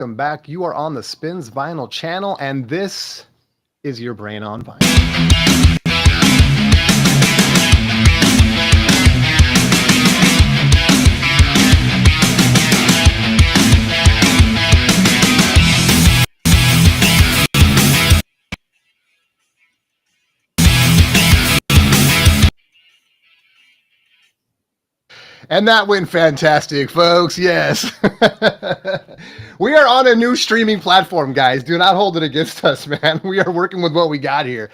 Welcome back. You are on the Spins Vinyl channel, and this is your brain on vinyl. And that went fantastic, folks. Yes. We are on a new streaming platform, guys. Do not hold it against us, man. We are working with what we got here.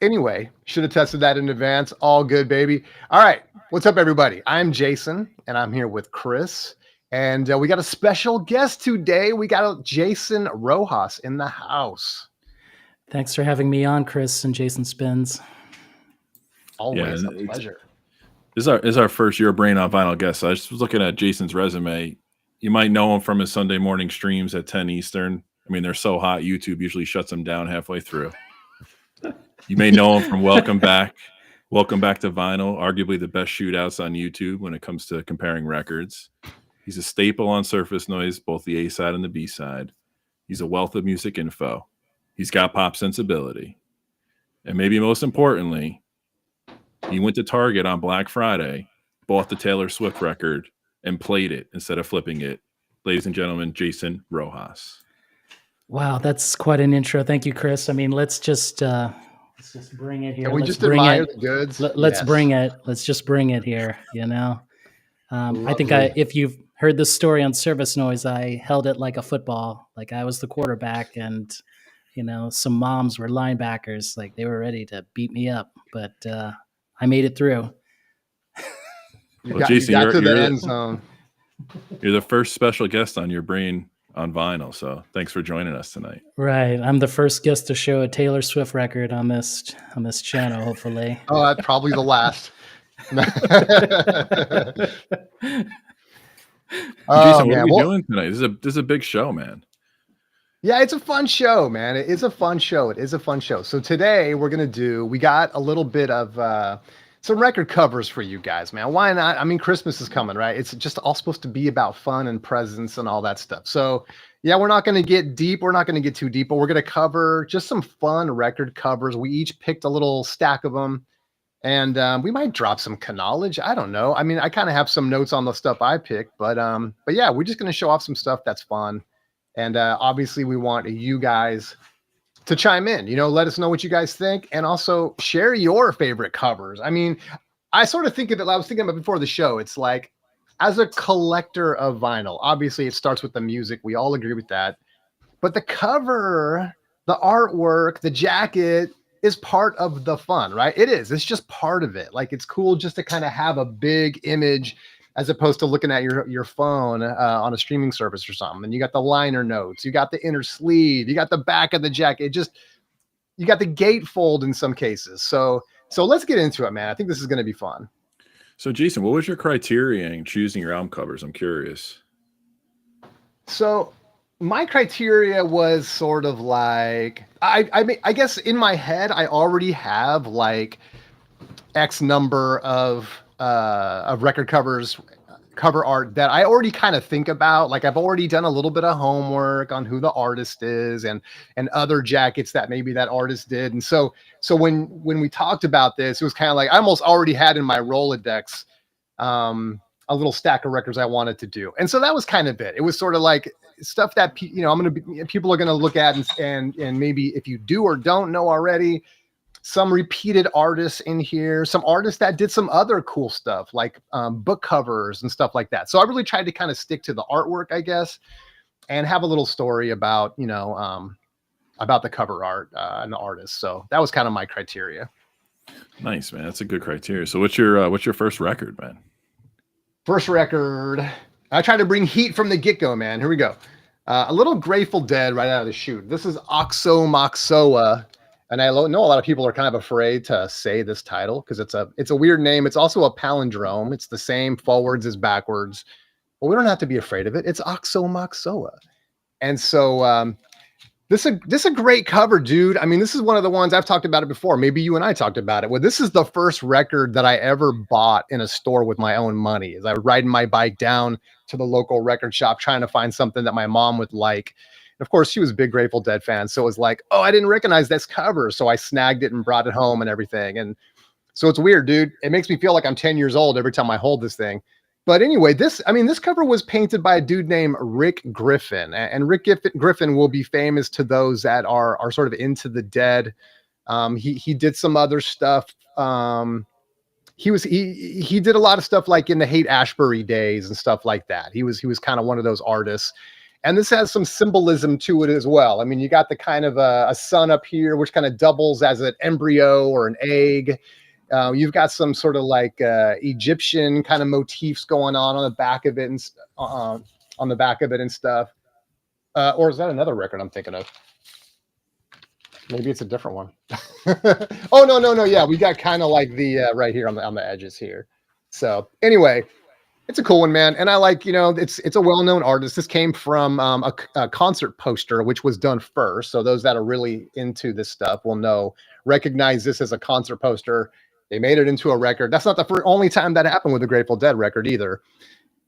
Anyway, should have tested that in advance. All good, baby. All right. What's up, everybody? I'm Jason, and I'm here with Chris. And we got a special guest today. We got Jason Rojas in the house. Thanks for having me on, Chris and Jason Spins. Always a pleasure. This is our first Your Brain on Vinyl guest. So I just was looking at Jason's resume. You might know him from his Sunday morning streams at 10 Eastern. I mean, they're so hot, YouTube usually shuts them down halfway through. You may know him from Welcome Back. Welcome Back to Vinyl, arguably the best shootouts on YouTube when it comes to comparing records. He's a staple on Surface Noise, both the A side and the B side. He's a wealth of music info. He's got pop sensibility. And maybe most importantly, he went to Target on Black Friday, bought the Taylor Swift record, and played it instead of flipping it. Ladies and gentlemen, Jason Rojas. Wow, that's quite an intro. Thank you, Chris. I mean, let's just bring it here. Can we just admire the goods? Let's bring it. Let's just bring it here. You know, I think if you've heard this story on Surface Noise, I held it like a football, like I was the quarterback, and some moms were linebackers, like they were ready to beat me up, but I made it through. Jason, you got to the end zone. You're the first special guest on Your Brain on Vinyl, so thanks for joining us tonight. Right, I'm the first guest to show a Taylor Swift record on this channel, hopefully. Oh, that's probably the last. Jason, what are we doing tonight? This is a big show, man. Yeah, it's a fun show, man. It is a fun show. So today we got a little bit of some record covers for you guys, man. Why not? I mean, Christmas is coming, right? It's just all supposed to be about fun and presents and all that stuff. So yeah, we're not going to get deep. We're not going to get too deep, but we're going to cover just some fun record covers. We each picked a little stack of them, and we might drop some knowledge. I don't know. I mean, I kind of have some notes on the stuff I picked, but yeah, we're just going to show off some stuff that's fun. And obviously, we want you guys to chime in, let us know what you guys think, and also share your favorite covers. I mean, I sort of think of it, I was thinking about before the show, it's like, as a collector of vinyl, obviously it starts with the music. We all agree with that. But the cover, the artwork, the jacket is part of the fun, right? It is. It's just part of it. Like, it's cool just to kind of have a big image as opposed to looking at your phone on a streaming service or something. And you got the liner notes, you got the inner sleeve, you got the back of the jacket, you got the gatefold in some cases. So let's get into it, man. I think this is going to be fun. So Jason, what was your criteria in choosing your album covers? I'm curious. So my criteria was sort of like, I guess in my head, I already have like X number of record covers, cover art that I already kind of think about. Like, I've already done a little bit of homework on who the artist is and other jackets that maybe that artist did. And so when we talked about this, it was kind of like I almost already had in my Rolodex a little stack of records I wanted to do. And so that was kind of it. It was sort of like stuff that people are going to look at and maybe if you do or don't know already, some repeated artists in here, some artists that did some other cool stuff like book covers and stuff like that. So I really tried to kind of stick to the artwork, I guess, and have a little story about, about the cover art and the artist. So that was kind of my criteria. Nice, man. That's a good criteria. So what's your first record, man? First record. I tried to bring heat from the get-go, man. Here we go. A little Grateful Dead right out of the chute. This is Oxomoxoa. And I know a lot of people are kind of afraid to say this title because it's a weird name. It's also a palindrome. It's the same forwards as backwards. But we don't have to be afraid of it. It's Oxomoxoa. And so This is a great cover, dude. I mean, this is one of the ones I've talked about it before. Maybe you and I talked about it. Well, this is the first record that I ever bought in a store with my own money. As I was riding my bike down to the local record shop trying to find something that my mom would like. And of course, she was a big Grateful Dead fan, so it was like, oh, I didn't recognize this cover, so I snagged it and brought it home and everything. And so it's weird, dude. It makes me feel like I'm 10 years old every time I hold this thing. But anyway, this cover was painted by a dude named Rick Griffin. And Rick Griffin will be famous to those that are sort of into the Dead. He did some other stuff. He did a lot of stuff like in the Haight-Ashbury days and stuff like that. He was kind of one of those artists. And this has some symbolism to it as well. I mean, you got the kind of a sun up here, which kind of doubles as an embryo or an egg. You've got some sort of like Egyptian kind of motifs going on the back of it and on the back of it and stuff. Or is that another record I'm thinking of? Maybe it's a different one. Oh no. Yeah, we got kind of like the right here on the edges here. So anyway, it's a cool one, man. And I like, it's a well-known artist. This came from a concert poster, which was done first. So those that are really into this stuff will recognize this as a concert poster. They made it into a record. That's not the only time that happened with the Grateful Dead record either.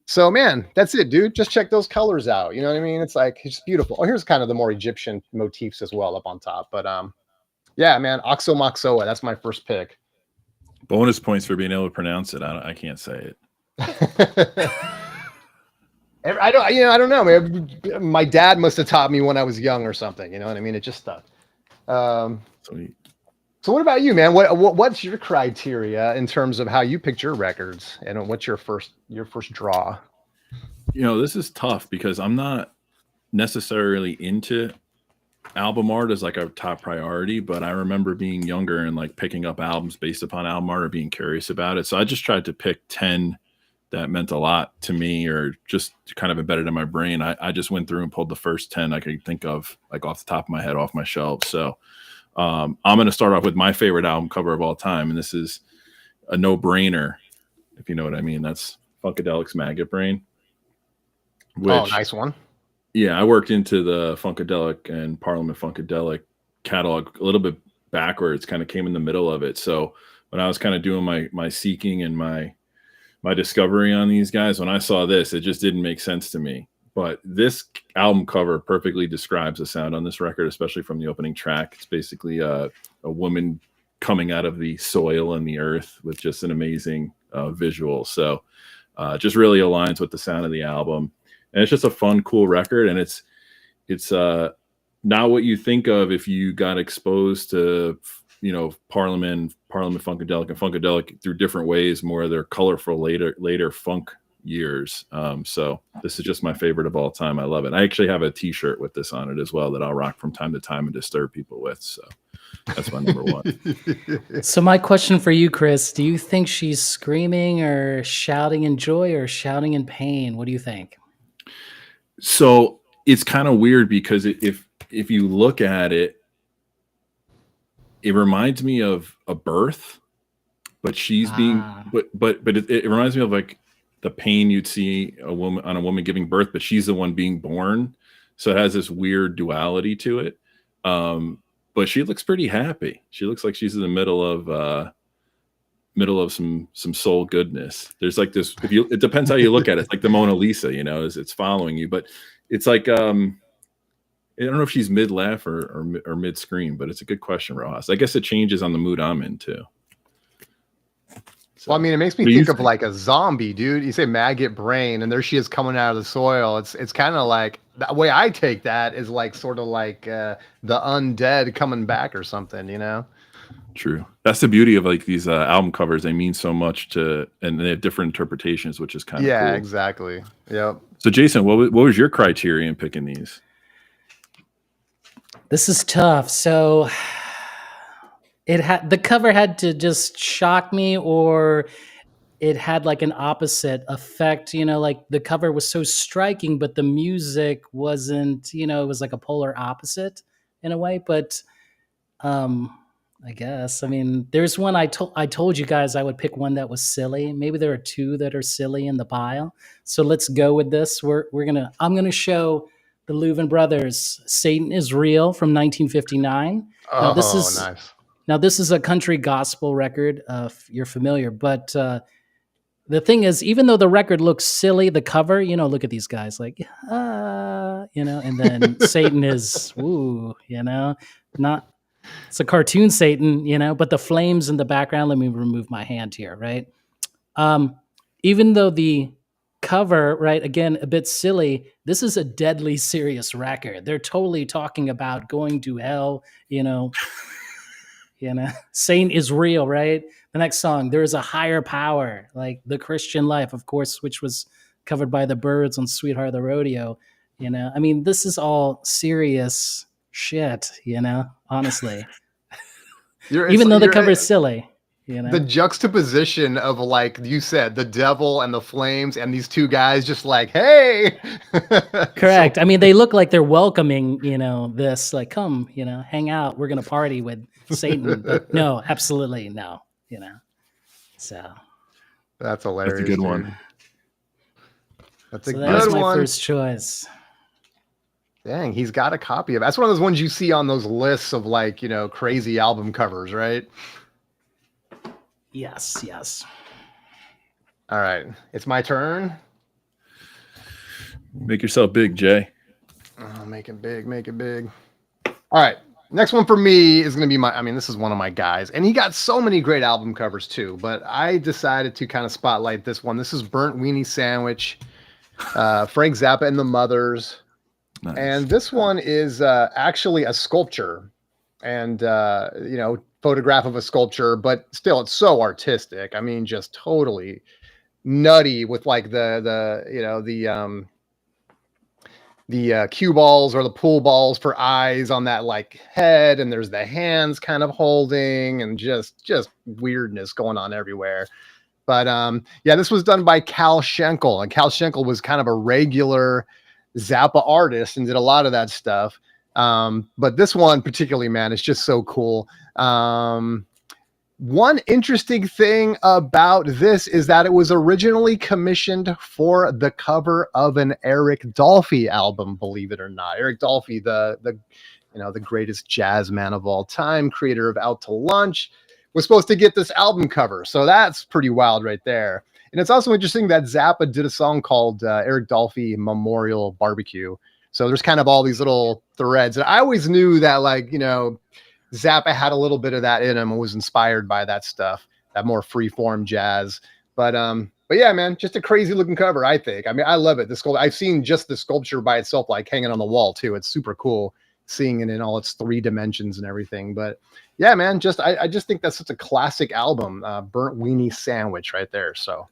So, man, that's it, dude. Just check those colors out. You know what I mean? It's beautiful. Oh, here's kind of the more Egyptian motifs as well up on top. But yeah, man, Oxomoxoa. That's my first pick. Bonus points for being able to pronounce it. I can't say it. I don't know, man. My dad must have taught me when I was young or something. You know what I mean? It just stuck. Sweet. So what about you, man? What's your criteria in terms of how you picked your records, and what's your first draw? This is tough because I'm not necessarily into album art as like a top priority, but I remember being younger and like picking up albums based upon album art or being curious about it. So I just tried to pick 10 that meant a lot to me or just kind of embedded in my brain. I just went through and pulled the first 10 I could think of, like off the top of my head, off my shelves. So I'm going to start off with my favorite album cover of all time. And this is a no-brainer, if you know what I mean. That's Funkadelic's Maggot Brain. Nice one. Yeah, I worked into the Funkadelic and Parliament Funkadelic catalog a little bit backwards, kind of came in the middle of it. So when I was kind of doing my seeking and my discovery on these guys, when I saw this, it just didn't make sense to me. But this album cover perfectly describes the sound on this record, especially from the opening track. It's basically a woman coming out of the soil and the earth with just an amazing visual. So just really aligns with the sound of the album. And it's just a fun, cool record. And it's not what you think of if you got exposed to, Parliament Funkadelic and Funkadelic through different ways, more of their colorful later funk years. So this is just my favorite of all time. I love it. I actually have a t-shirt with this on it as well that I'll rock from time to time and disturb people with. So that's my number one. So my question for you, Chris, do you think she's screaming or shouting in joy or shouting in pain? What do you think? So it's kind of weird because if you look at it, it reminds me of a birth, but she's being, but it reminds me of like the pain you'd see a woman giving birth, but she's the one being born. So it has this weird duality to it. But she looks pretty happy. She looks like she's in the middle of some soul goodness. There's like this, it depends how you look at it. It's like the Mona Lisa, it's following you, but it's like, I don't know if she's mid laugh or mid scream, but it's a good question, Rojas. I guess it changes on the mood I'm in too. So, well, I mean, it makes me think of like a zombie, dude. You say maggot brain, and there she is coming out of the soil. It's kind of like, the way I take that is like sort of like the undead coming back or something, True. That's the beauty of like these album covers. They mean so much and they have different interpretations, which is kind of cool. Exactly. Yep. So Jason, what was your criteria in picking these? This is tough. So the cover had to just shock me, or it had like an opposite effect. Like the cover was so striking, but the music wasn't. It was like a polar opposite in a way. But I guess there's one I told you guys I would pick one that was silly. Maybe there are two that are silly in the pile. So let's go with this. I'm gonna show the Louvin Brothers, Satan is Real from 1959. Now this Oh, is nice. now this is a country gospel record. If you're familiar, but the thing is, even though the record looks silly, the cover, look at these guys like, and then Satan is, woo, not, it's a cartoon Satan, but the flames in the background, let me remove my hand here, right? Even though the cover, right, again, a bit silly, this is a deadly serious record. They're totally talking about going to hell, Satan is real, right? The next song, there is a higher power, like the Christian life, of course, which was covered by the Byrds on Sweetheart of the Rodeo. I mean, this is all serious shit, honestly. Even though the cover is silly. The juxtaposition of, like you said, the devil and the flames and these two guys just like, hey. Correct. So, I mean, they look like they're welcoming, this, like, come, hang out. We're going to party with Satan. But no, absolutely no, So. That's hilarious. That's a good one. That's a good one. That was my one. first choice. Dang, he's got a copy of it. That's one of those ones you see on those lists of, like, crazy album covers, right? Yes. All right. It's my turn. Make yourself big, Jay. Oh, make it big. All right. Next one for me is going to be this is one of my guys. And he got so many great album covers too, but I decided to kind of spotlight this one. This is Burnt Weenie Sandwich, Frank Zappa and the Mothers. Nice. And this one is actually a sculpture and, photograph of a sculpture, but still it's so artistic. I mean, just totally nutty with like the cue balls or the pool balls for eyes on that like head, and there's the hands kind of holding, and just weirdness going on everywhere. But this was done by Cal Schenkel, and Cal Schenkel was kind of a regular Zappa artist and did a lot of that stuff. But this one particularly, man, is just so cool. One interesting thing about this is that it was originally commissioned for the cover of an Eric Dolphy album, believe it or not. Eric Dolphy, the greatest jazz man of all time, creator of Out to Lunch, was supposed to get this album cover. So that's pretty wild right there. And it's also interesting that Zappa did a song called Eric Dolphy Memorial Barbecue. So there's kind of all these little threads. And I always knew that, like, Zappa had a little bit of that in him and was inspired by that stuff, that more free-form jazz. But yeah, man, just a crazy looking cover, I think. I mean, I love it. I've seen just the sculpture by itself, like hanging on the wall too. It's super cool seeing it in all its 3 dimensions and everything. But yeah, man, I just think that's such a classic album, Burnt Weenie Sandwich right there. So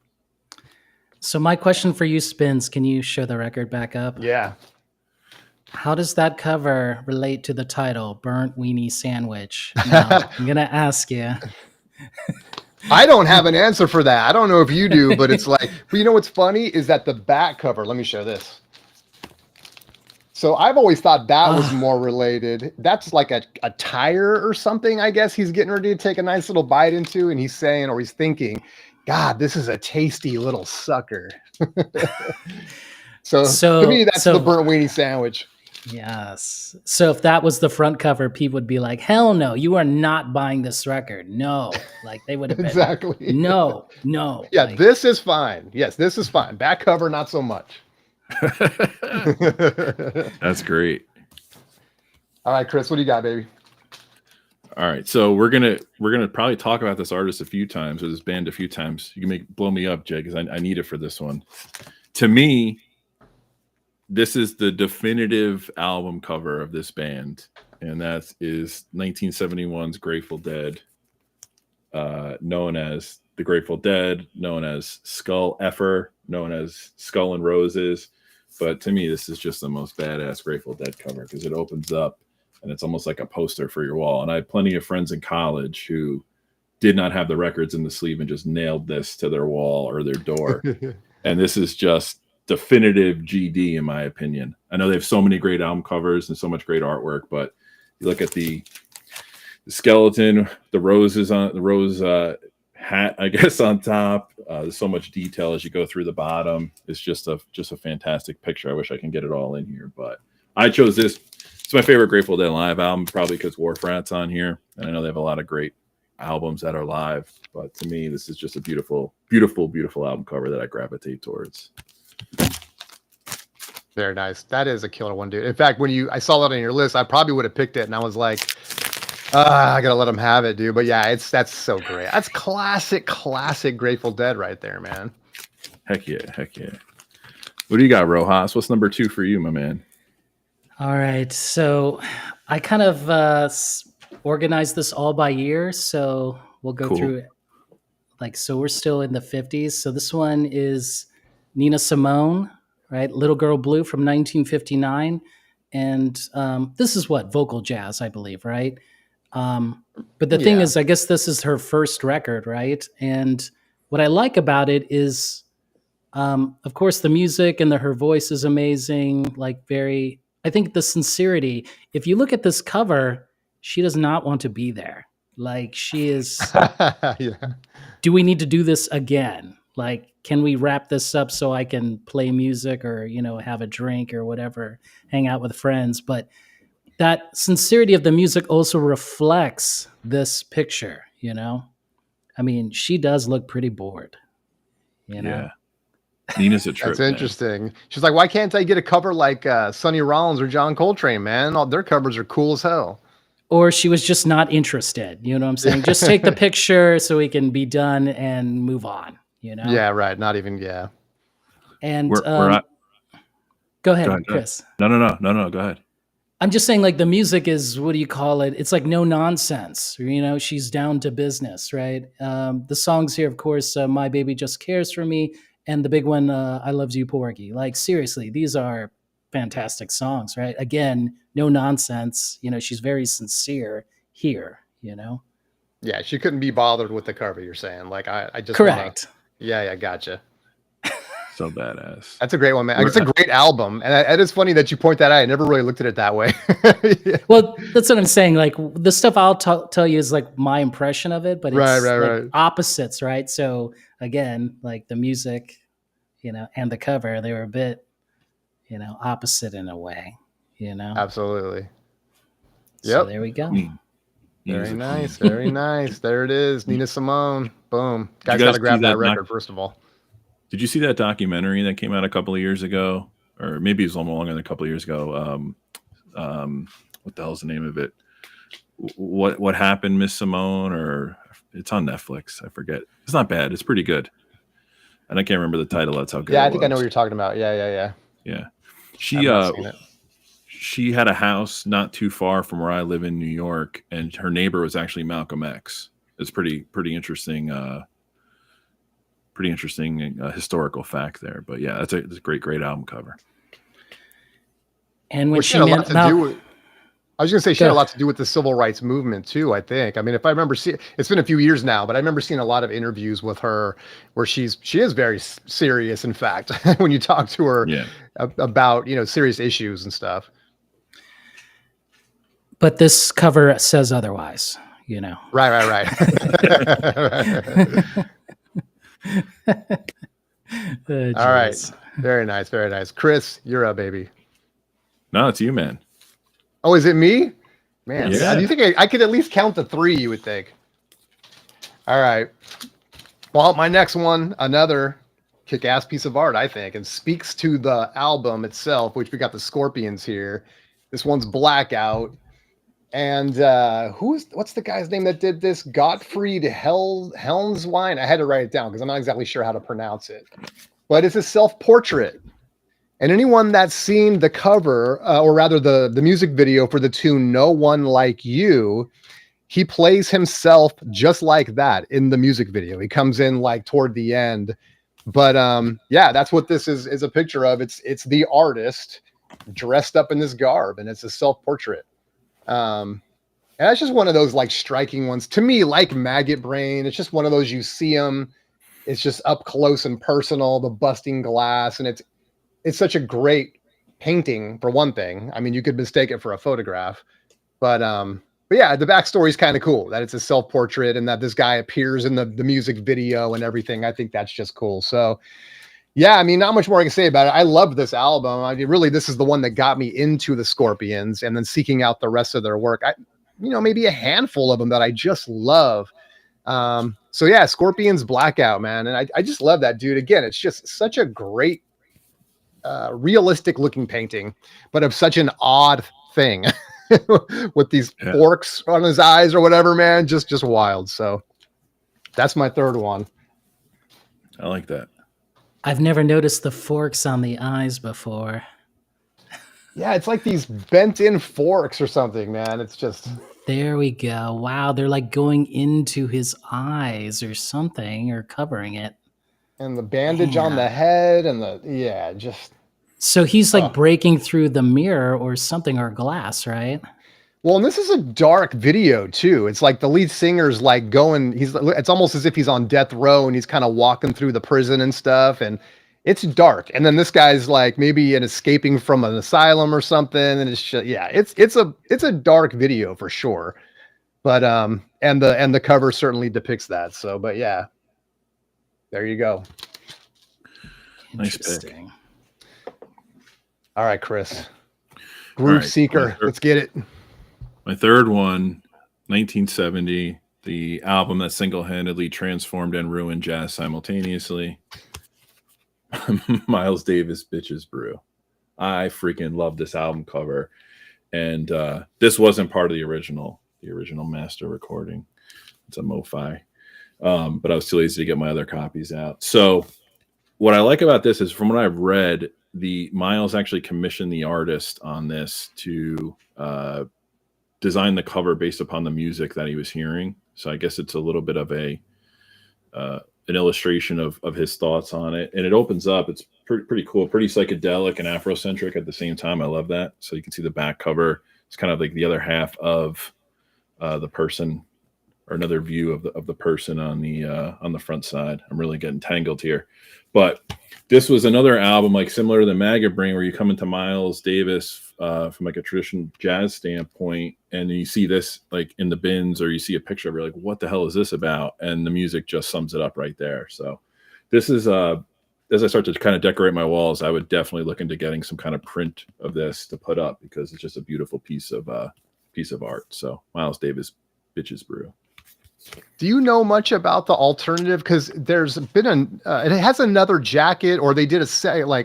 my question for you, Spins, can you show the record back up? Yeah. How does that cover relate to the title, Burnt Weenie Sandwich? Now, I'm going to ask you. I don't have an answer for that. I don't know if you do, but it's like, but you know what's funny is that the back cover, let me show this. So I've always thought that was more related. That's like a tire or something, I guess he's getting ready to take a nice little bite into, and he's saying, or he's thinking, God, this is a tasty little sucker. So to me, that's the Burnt Weenie Sandwich. Yes. So if that was the front cover, people would be like, hell no, you are not buying this record. No. Like they would have been. Exactly. No. Yeah, like, this is fine. Yes, this is fine. Back cover, not so much. That's great. All right, Chris, what do you got, baby? All right, so we're gonna probably talk about this artist a few times, or this band a few times. You can blow me up, Jay, because I need it for this one. To me, this is the definitive album cover of this band, and that is 1971's Grateful Dead, known as the Grateful Dead, known as Skull Effer, known as Skull and Roses. But to me, this is just the most badass Grateful Dead cover because it opens up and it's almost like a poster for your wall. And I had plenty of friends in college who did not have the records in the sleeve and just nailed this to their wall or their door. And this is just definitive GD, in my opinion. I know they have so many great album covers and so much great artwork, but you look at the skeleton, the roses on the rose hat, I guess, on top. There's so much detail as you go through the bottom. It's just a fantastic picture. I wish I can get it all in here, but I chose this. It's my favorite Grateful Dead live album, probably because Wharf Rat's on here, and I know they have a lot of great albums that are live. But to me, this is just a beautiful, beautiful, beautiful album cover that I gravitate towards. Very nice. That is a killer one, dude. In fact, when I saw that on your list, I probably would have picked it, and I was like, I gotta let them have it, dude. But yeah, that's so great. That's classic Grateful Dead right there, man. Heck yeah, heck yeah. What do you got, Rojas? What's number 2 for you, my man? All right. So I kind of organized this all by year. So we'll go through it. So we're still in the 50s. So this one is Nina Simone, right? Little Girl Blue from 1959. And this is vocal jazz, I believe, right? But the thing is, I guess this is her first record, right? And what I like about it is, of course, the music and her voice is amazing. I think the sincerity. If you look at this cover, she does not want to be there. She is. Yeah. Do we need to do this again? Can we wrap this up so I can play music or have a drink or whatever, hang out with friends? But that sincerity of the music also reflects this picture. I mean, she does look pretty bored. Yeah. Nina's a trip. That's interesting. She's like, why can't I get a cover like Sonny Rollins or John Coltrane, man? All their covers are cool as hell. Or she was just not interested. You know what I'm saying? Just take the picture so we can be done and move on. Yeah, right. Not even, yeah. And we're not... Go ahead, Chris. No. Go ahead. I'm just saying, the music is, what do you call it? It's no nonsense. She's down to business, right? The songs here, of course, My Baby Just Cares for Me, and the big one, I Loves You, Porgy. Seriously, these are fantastic songs, right? Again, no nonsense. She's very sincere here, Yeah, she couldn't be bothered with the cover, you're saying. I just correct. Yeah, gotcha. So badass. That's a great one, man. It's a great album. And it is funny that you point that out. I never really looked at it that way. Yeah. Well, that's what I'm saying. The stuff I'll tell you is my impression of it, but it's right. Opposites, right? So again, the music, and the cover, they were a bit, opposite in a way, Absolutely. So Yep. there we go. Very nice. Very nice. There it is. Nina Simone. Boom. Guys got to grab that record, first of all. Did you see that documentary that came out a couple of years ago? Or maybe it was a little longer than a couple of years ago. What the hell's the name of it? What happened, Miss Simone? Or it's on Netflix. I forget. It's not bad. It's pretty good. And I can't remember the title. That's how good. Yeah, I think I know what you're talking about. Yeah. She had a house not too far from where I live in New York, and her neighbor was actually Malcolm X. It's pretty interesting. Pretty interesting historical fact there. But yeah, it's a great album cover. And when she had a lot to do with, I was going to say she had a lot to do with the civil rights movement too, I think. I mean, if I remember it's been a few years now, but I remember seeing a lot of interviews with her where she is very serious, in fact, when you talk to her about, serious issues and stuff. But this cover says otherwise, Right. All right. Very nice. Very nice. Chris, you're up, baby. No, it's you, man. Oh, is it me? Man, Yeah. do you think I could at least count to 3, you would think? All right. Well, my next one, another kick-ass piece of art, I think, and speaks to the album itself, which we got the Scorpions here. This one's Blackout. And what's the guy's name that did this? Gottfried Helmswein. I had to write it down because I'm not exactly sure how to pronounce it. But it's a self-portrait. And anyone that's seen the cover, or rather the music video for the tune No One Like You, he plays himself just like that in the music video. He comes in toward the end. But that's what this is a picture of. It's the artist dressed up in this garb, and it's a self-portrait. And that's just one of those striking ones to me, like Maggot Brain. It's just one of those, you see them, it's just up close and personal, the busting glass, and it's such a great painting, for one thing. I mean, you could mistake it for a photograph, but yeah, the backstory is kind of cool that it's a self-portrait and that this guy appears in the music video and everything. I think that's just cool. So Yeah, I mean, not much more I can say about it. I love this album. I mean, really, this is the one that got me into the Scorpions, and then seeking out the rest of their work. Maybe a handful of them that I just love. So yeah, Scorpions Blackout, man, and I just love that dude. Again, it's just such a great, realistic looking painting, but of such an odd thing with these forks on his eyes or whatever, man. Just wild. So that's my third one. I like that. I've never noticed the forks on the eyes before. Yeah, it's like these bent in forks or something, man. It's just. There we go. Wow, they're like going into his eyes or something, or covering it. And the bandage on the head and just. So he's like breaking through the mirror or something, or glass, right? Well, and this is a dark video too. It's like the lead singer's like it's almost as if he's on death row and he's kind of walking through the prison and stuff. And it's dark. And then this guy's like maybe escaping from an asylum or something. And it's just, it's a dark video for sure. But, and the cover certainly depicts that. So, but yeah, there you go. Nice pick. All right, Chris. Groove Seeker. Let's get it. My third one, 1970, the album that single-handedly transformed and ruined jazz simultaneously. Miles Davis, Bitches Brew. I freaking love this album cover. And this wasn't part of the original master recording. It's a MoFi. But I was too lazy to get my other copies out. So what I like about this is, from what I've read, the Miles actually commissioned the artist on this to design the cover based upon the music that he was hearing. So I guess it's a little bit of an illustration of his thoughts on it. And it opens up. It's pretty cool, pretty psychedelic and Afrocentric at the same time. I love that. So you can see the back cover. It's kind of like the other half of the person, or another view of the person on the front side. I'm really getting tangled here. But this was another album like similar to the Maggot Brain, where you come into Miles Davis from like a traditional jazz standpoint, and you see this like in the bins, or you see a picture of it, like, what the hell is this about? And the music just sums it up right there. So this is as I start to kind of decorate my walls, I would definitely look into getting some kind of print of this to put up, because it's just a beautiful piece of art. So Miles Davis, Bitches Brew. Do you know much about the alternative? Because there's been it has another jacket, or they did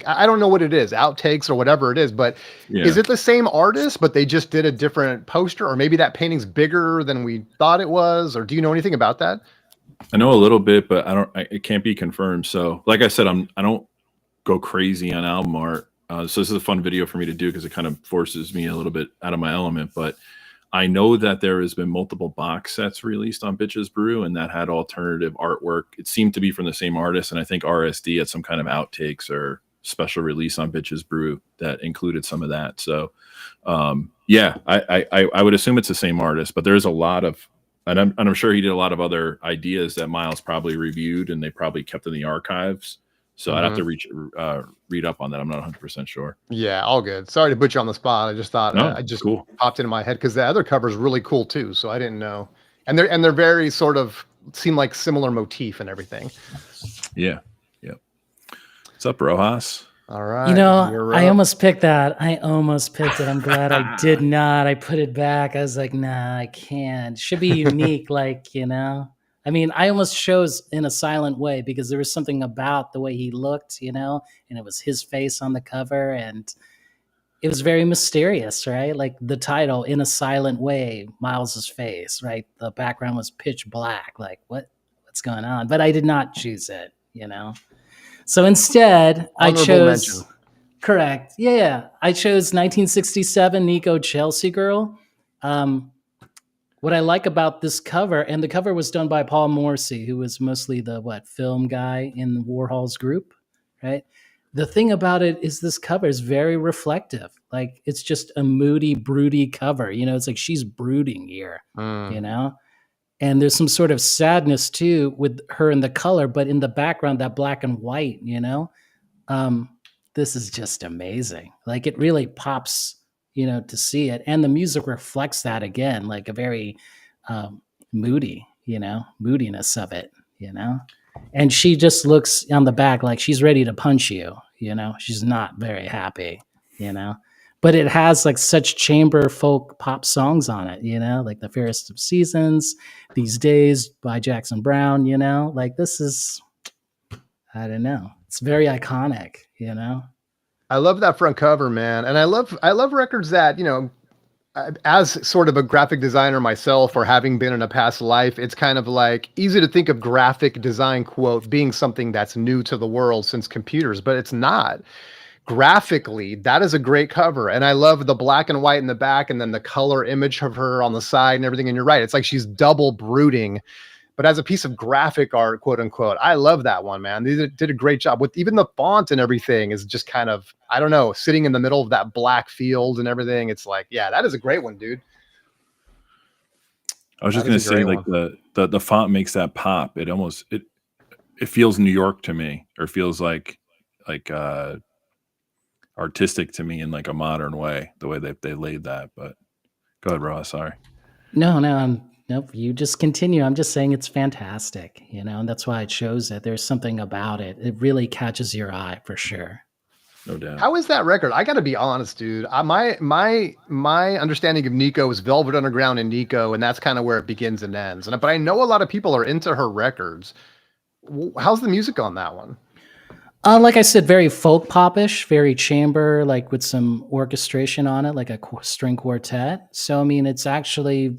I don't know what it is, outtakes or whatever it is, but is it the same artist, but they just did a different poster? Or maybe that painting's bigger than we thought it was? Or do you know anything about that? I know a little bit, but it can't be confirmed. So like I said, I don't go crazy on album art. So this is a fun video for me to do, because it kind of forces me a little bit out of my element. But I know that there has been multiple box sets released on Bitches Brew, and that had alternative artwork. It seemed to be from the same artist, and I think RSD had some kind of outtakes or special release on Bitches Brew that included some of that. So, I would assume it's the same artist, but there's a lot of, and I'm sure he did a lot of other ideas that Miles probably reviewed, and they probably kept in the archives. So I'd have to read up on that. I'm not 100% sure. Yeah, all good. Sorry to put you on the spot. I just thought I just popped into my head, because the other cover is really cool too. So I didn't know, and they're very sort of seem like similar motif and everything. Yeah. What's up, Rojas? All right. I almost picked that. I'm glad I did not. I put it back. I was like, nah, I can't. It should be unique, I mean, I almost chose In a Silent Way, because there was something about the way he looked, and it was his face on the cover, and it was very mysterious, right? Like the title, In a Silent Way, Miles's face, right? The background was pitch black. Like, what's going on? But I did not choose it, So instead, I chose mention. Correct. Yeah. I chose 1967 Nico Chelsea Girl. What I like about this cover, and the cover was done by Paul Morrissey, who was mostly the film guy in Warhol's group, right? The thing about it is this cover is very reflective. Like, it's just a moody, broody cover. It's like she's brooding here, And there's some sort of sadness too with her in the color, but in the background, that black and white, This is just amazing. Like, it really pops to see it. And the music reflects that again, like a very moody, moodiness of it, and she just looks on the back like she's ready to punch you. She's not very happy. But it has like such chamber folk pop songs on it. Like The Fairest of Seasons, These Days by Jackson Browne. Like this is, I don't know. It's very iconic. I love that front cover, man, and I love records that as sort of a graphic designer myself, or having been in a past life, it's kind of like easy to think of graphic design, quote, being something that's new to the world since computers, but it's not. Graphically, that is a great cover, and I love the black and white in the back, and then the color image of her on the side and everything. And you're right, it's like she's double brooding. But as a piece of graphic art, quote unquote, I love that one, man. They did a great job with even the font and everything is just kind of, I don't know, sitting in the middle of that black field and everything. It's like, yeah, that is a great one, dude. I was just going to say, like the font makes that pop. It almost, it feels New York to me, or feels like artistic to me in like a modern way, the way they laid that. But go ahead, Ross. Sorry. Nope, you just continue. I'm just saying it's fantastic, and that's why I chose it. There's something about it. It really catches your eye for sure. No doubt. How is that record? I got to be honest, dude. My understanding of Nico is Velvet Underground and Nico, and that's kind of where it begins and ends. But I know a lot of people are into her records. How's the music on that one? Like I said, very folk popish, very chamber, like with some orchestration on it, like a string quartet. So, I mean, it's actually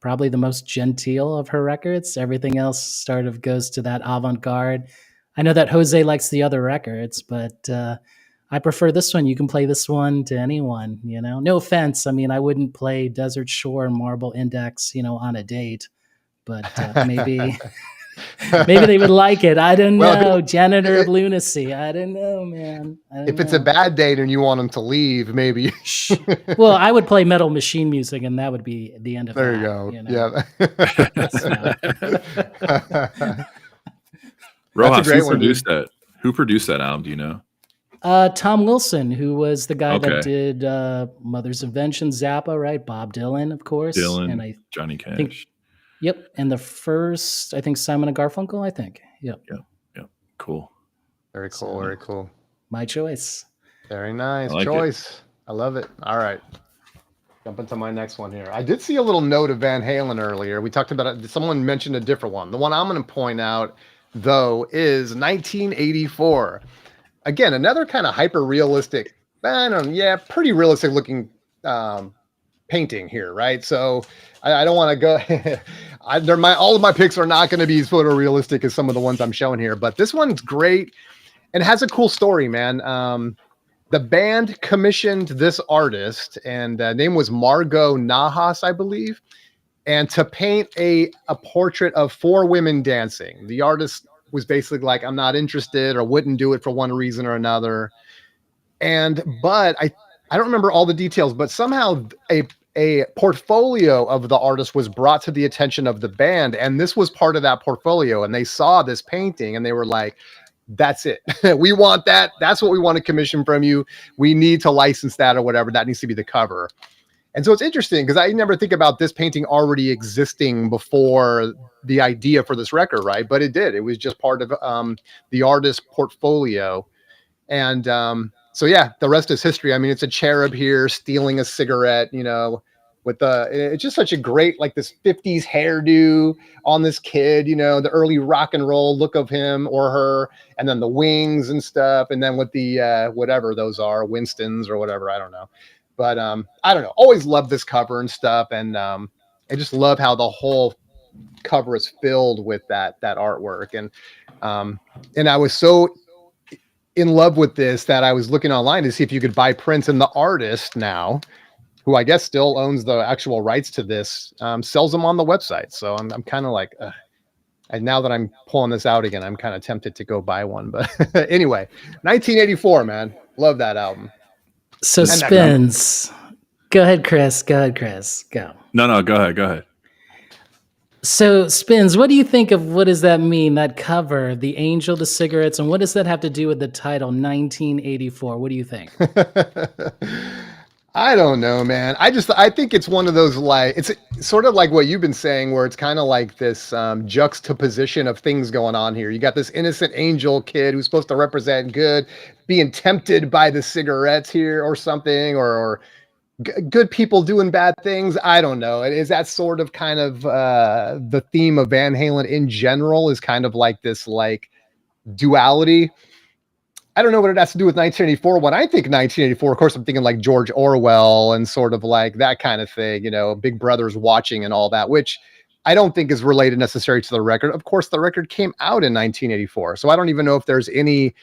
probably the most genteel of her records. Everything else sort of goes to that avant-garde. I know that Jose likes the other records, but I prefer this one. You can play this one to anyone, No offense. I mean, I wouldn't play Desert Shore and Marble Index, on a date, but maybe maybe they would like it. I don't know. Janitor of Lunacy. I don't know, man. If it's a bad date and you want them to leave, maybe. Well, I would play Metal Machine music, and that would be the end of there that. Yeah. Rojas, who produced that album? Do you know? Tom Wilson, who was the guy that did Mother's Invention, Zappa, right? Bob Dylan, of course. And Johnny Cash. Yep. And the first, I think, Simon and Garfunkel, I think. Yep. Cool. Very cool. Very cool. My choice. Very nice choice. I love it. All right. Jump into my next one here. I did see a little note of Van Halen earlier. We talked about it. Someone mentioned a different one. The one I'm going to point out, though, is 1984. Again, another kind of hyper-realistic, pretty realistic looking painting here, right? So I don't want to go... all of my picks are not going to be as photorealistic as some of the ones I'm showing here, but this one's great and has a cool story, man. The band commissioned this artist, and name was Margot Nahas, I believe, and to paint a portrait of 4 women dancing. The artist was basically like, I'm not interested, or wouldn't do it for one reason or another. But I don't remember all the details, but somehow a portfolio of the artist was brought to the attention of the band, and this was part of that portfolio, and they saw this painting and they were like, that's it. We want that. That's what we want to commission from you. We need to license that or whatever. That needs to be the cover. And so it's interesting because I never think about this painting already existing before the idea for this record, right? But it did. It was just part of the artist's portfolio. And so, yeah, the rest is history. I mean, it's a cherub here stealing a cigarette, with it's just such a great, like this 50s hairdo on this kid, the early rock and roll look of him or her, and then the wings and stuff. And then with the, whatever those are, Winstons or whatever, I don't know. But I don't know, always love this cover and stuff. And I just love how the whole cover is filled with that artwork. And I was so in love with this that I was looking online to see if you could buy prints, and the artist now, who I guess still owns the actual rights to this, sells them on the website. So I'm kind of like, and now that I'm pulling this out again, I'm kind of tempted to go buy one. But anyway, 1984, man, love that album. So Spins. Go ahead, Chris. Go. No, go ahead. So Spins, what do you think of, what does that mean, that cover, the angel, the cigarettes, and what does that have to do with the title 1984? What do you think? I don't know, man. I think it's one of those, like, it's sort of like what you've been saying, where it's kind of like this juxtaposition of things going on here. You got this innocent angel kid who's supposed to represent good, being tempted by the cigarettes here or something, or good people doing bad things. I don't know. Is that sort of kind of the theme of Van Halen in general? Is kind of like this like duality. I don't know what it has to do with 1984. When I think 1984, of course, I'm thinking like George Orwell and sort of like that kind of thing, Big Brother's watching and all that, which I don't think is related necessarily to the record. Of course, the record came out in 1984. So I don't even know if there's any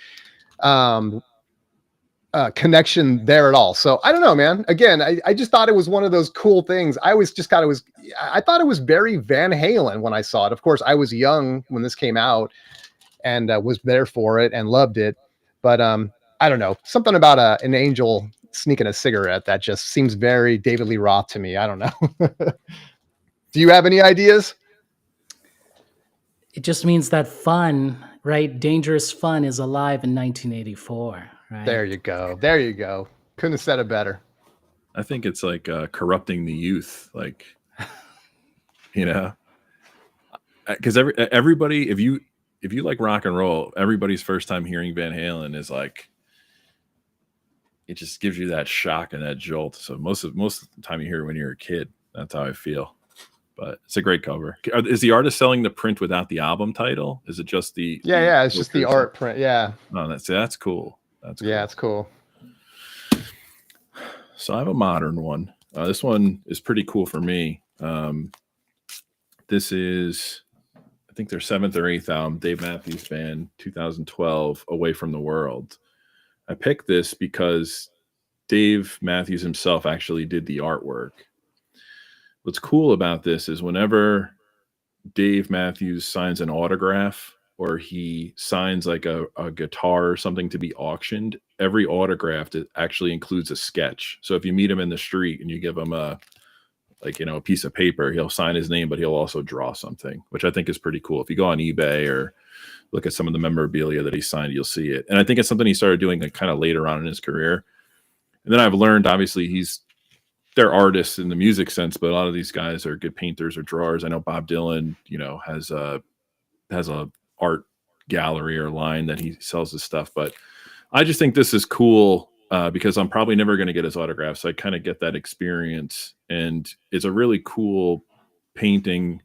connection there at all. So I don't know, man. Again, I just thought it was one of those cool things. I thought it was very Van Halen when I saw it. Of course, I was young when this came out and was there for it and loved it. But I don't know, something about an angel sneaking a cigarette that just seems very David Lee Roth to me. I don't know. Do you have any ideas? It just means that fun, right? Dangerous fun is alive in 1984, right? There you go. There you go. Couldn't have said it better. I think it's like corrupting the youth, like, because everybody, if you like rock and roll, everybody's first time hearing Van Halen is like, it just gives you that shock and that jolt. So most of the time you hear it when you're a kid. That's how I feel. But it's a great cover. Is the artist selling the print without the album title? Is it just the? Yeah, it's just the art print. Yeah. Oh, that's cool. That's cool. Yeah, it's cool. So I have a modern one. This one is pretty cool for me. This is, I think, their 7th or 8th album, Dave Matthews Band, 2012, Away from the World. I picked this because Dave Matthews himself actually did the artwork. What's cool about this is whenever Dave Matthews signs an autograph or he signs like a guitar or something to be auctioned, every autograph actually includes a sketch. So if you meet him in the street and you give him a piece of paper, he'll sign his name, but he'll also draw something, which I think is pretty cool. If you go on eBay or look at some of the memorabilia that he signed, you'll see it. And I think it's something he started doing like kind of later on in his career. And then I've learned, obviously, they're artists in the music sense, but a lot of these guys are good painters or drawers. I know Bob Dylan, has a art gallery or line that he sells his stuff. But I just think this is cool because I'm probably never going to get his autograph. So I kind of get that experience. And it's a really cool painting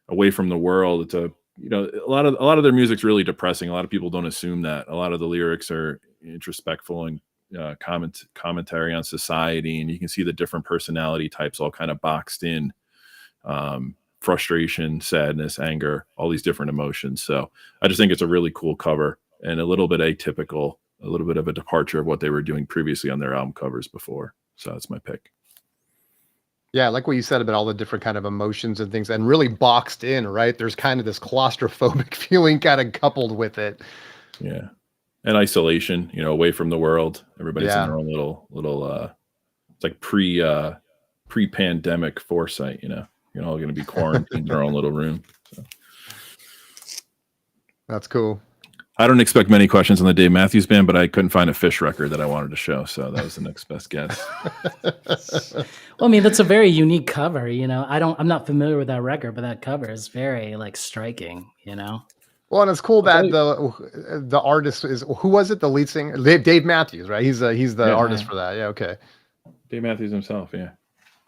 away from the world. It's a lot of their music's really depressing. A lot of people don't assume that. A lot of the lyrics are introspectful and commentary on society, and you can see the different personality types all kind of boxed in. Frustration, sadness, anger, all these different emotions. So I just think it's a really cool cover and a little bit atypical, a little bit of a departure of what they were doing previously on their album covers before. So that's my pick. Yeah, I like what you said about all the different kind of emotions and things, and really boxed in, right? There's kind of this claustrophobic feeling kind of coupled with it. Yeah. And isolation, away from the world. Everybody's in their own little it's like pre-pandemic foresight, You're all going to be quarantined in their own little room. So. That's cool. I don't expect many questions on the Dave Matthews Band, but I couldn't find a Fish record that I wanted to show, so that was the next best guess. Well, I mean, that's a very unique cover. I'm not familiar with that record, but that cover is very striking. Well, and it's cool that the artist is, who was it? The lead singer, Dave Matthews, right? He's the artist for that. Yeah, okay. Dave Matthews himself, yeah.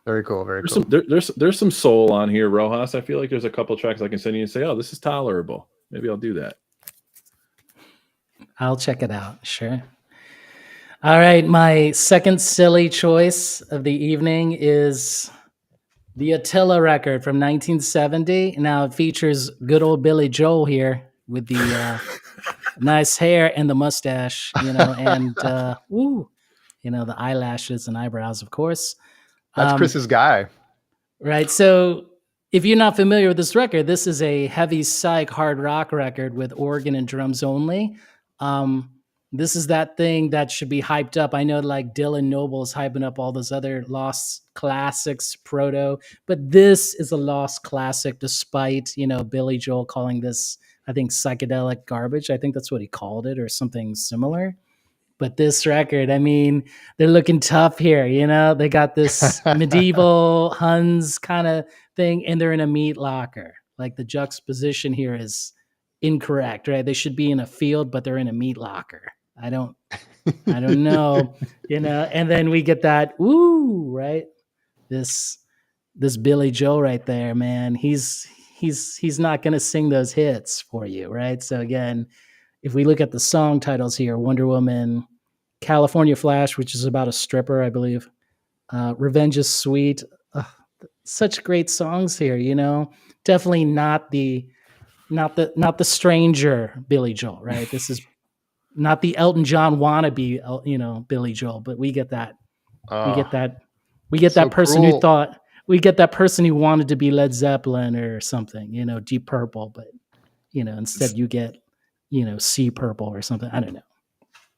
Very cool. Very cool. There's some soul on here, Rojas. I feel like there's a couple tracks I can send you and say, oh, this is tolerable. Maybe I'll do that. I'll check it out. Sure. All right. My second silly choice of the evening is the Attila record from 1970. Now it features good old Billy Joel here with the nice hair and the mustache, and the eyelashes and eyebrows, of course. That's Chris's guy. Right. So if you're not familiar with this record, this is a heavy psych hard rock record with organ and drums only. This is that thing that should be hyped up. I know like Dylan Noble's hyping up all those other lost classics, proto, but this is a lost classic despite, Billy Joel calling this, I think, psychedelic garbage. I think that's what he called it or something similar. But this record, I mean, they're looking tough here. You know, they got this medieval Huns kind of thing, and they're in a meat locker. Like the juxtaposition here is incorrect, right? They should be in a field, but they're in a meat locker. I don't know, you know. And then we get that woo, right? This Billy Joel right there, man. He's not going to sing those hits for you, right? So again, if we look at the song titles here, Wonder Woman, California Flash, which is about a stripper, I believe. Revenge is Sweet. Such great songs here, you know. Definitely not the stranger Billy Joel, right? This is not the Elton John wannabe, you know, Billy Joel, but we get that. We get that. We get that person cruel. who thought. We get that person who wanted to be Led Zeppelin or something, you know, Deep Purple, but you know, instead you get, you know, Sea Purple or something. I don't know.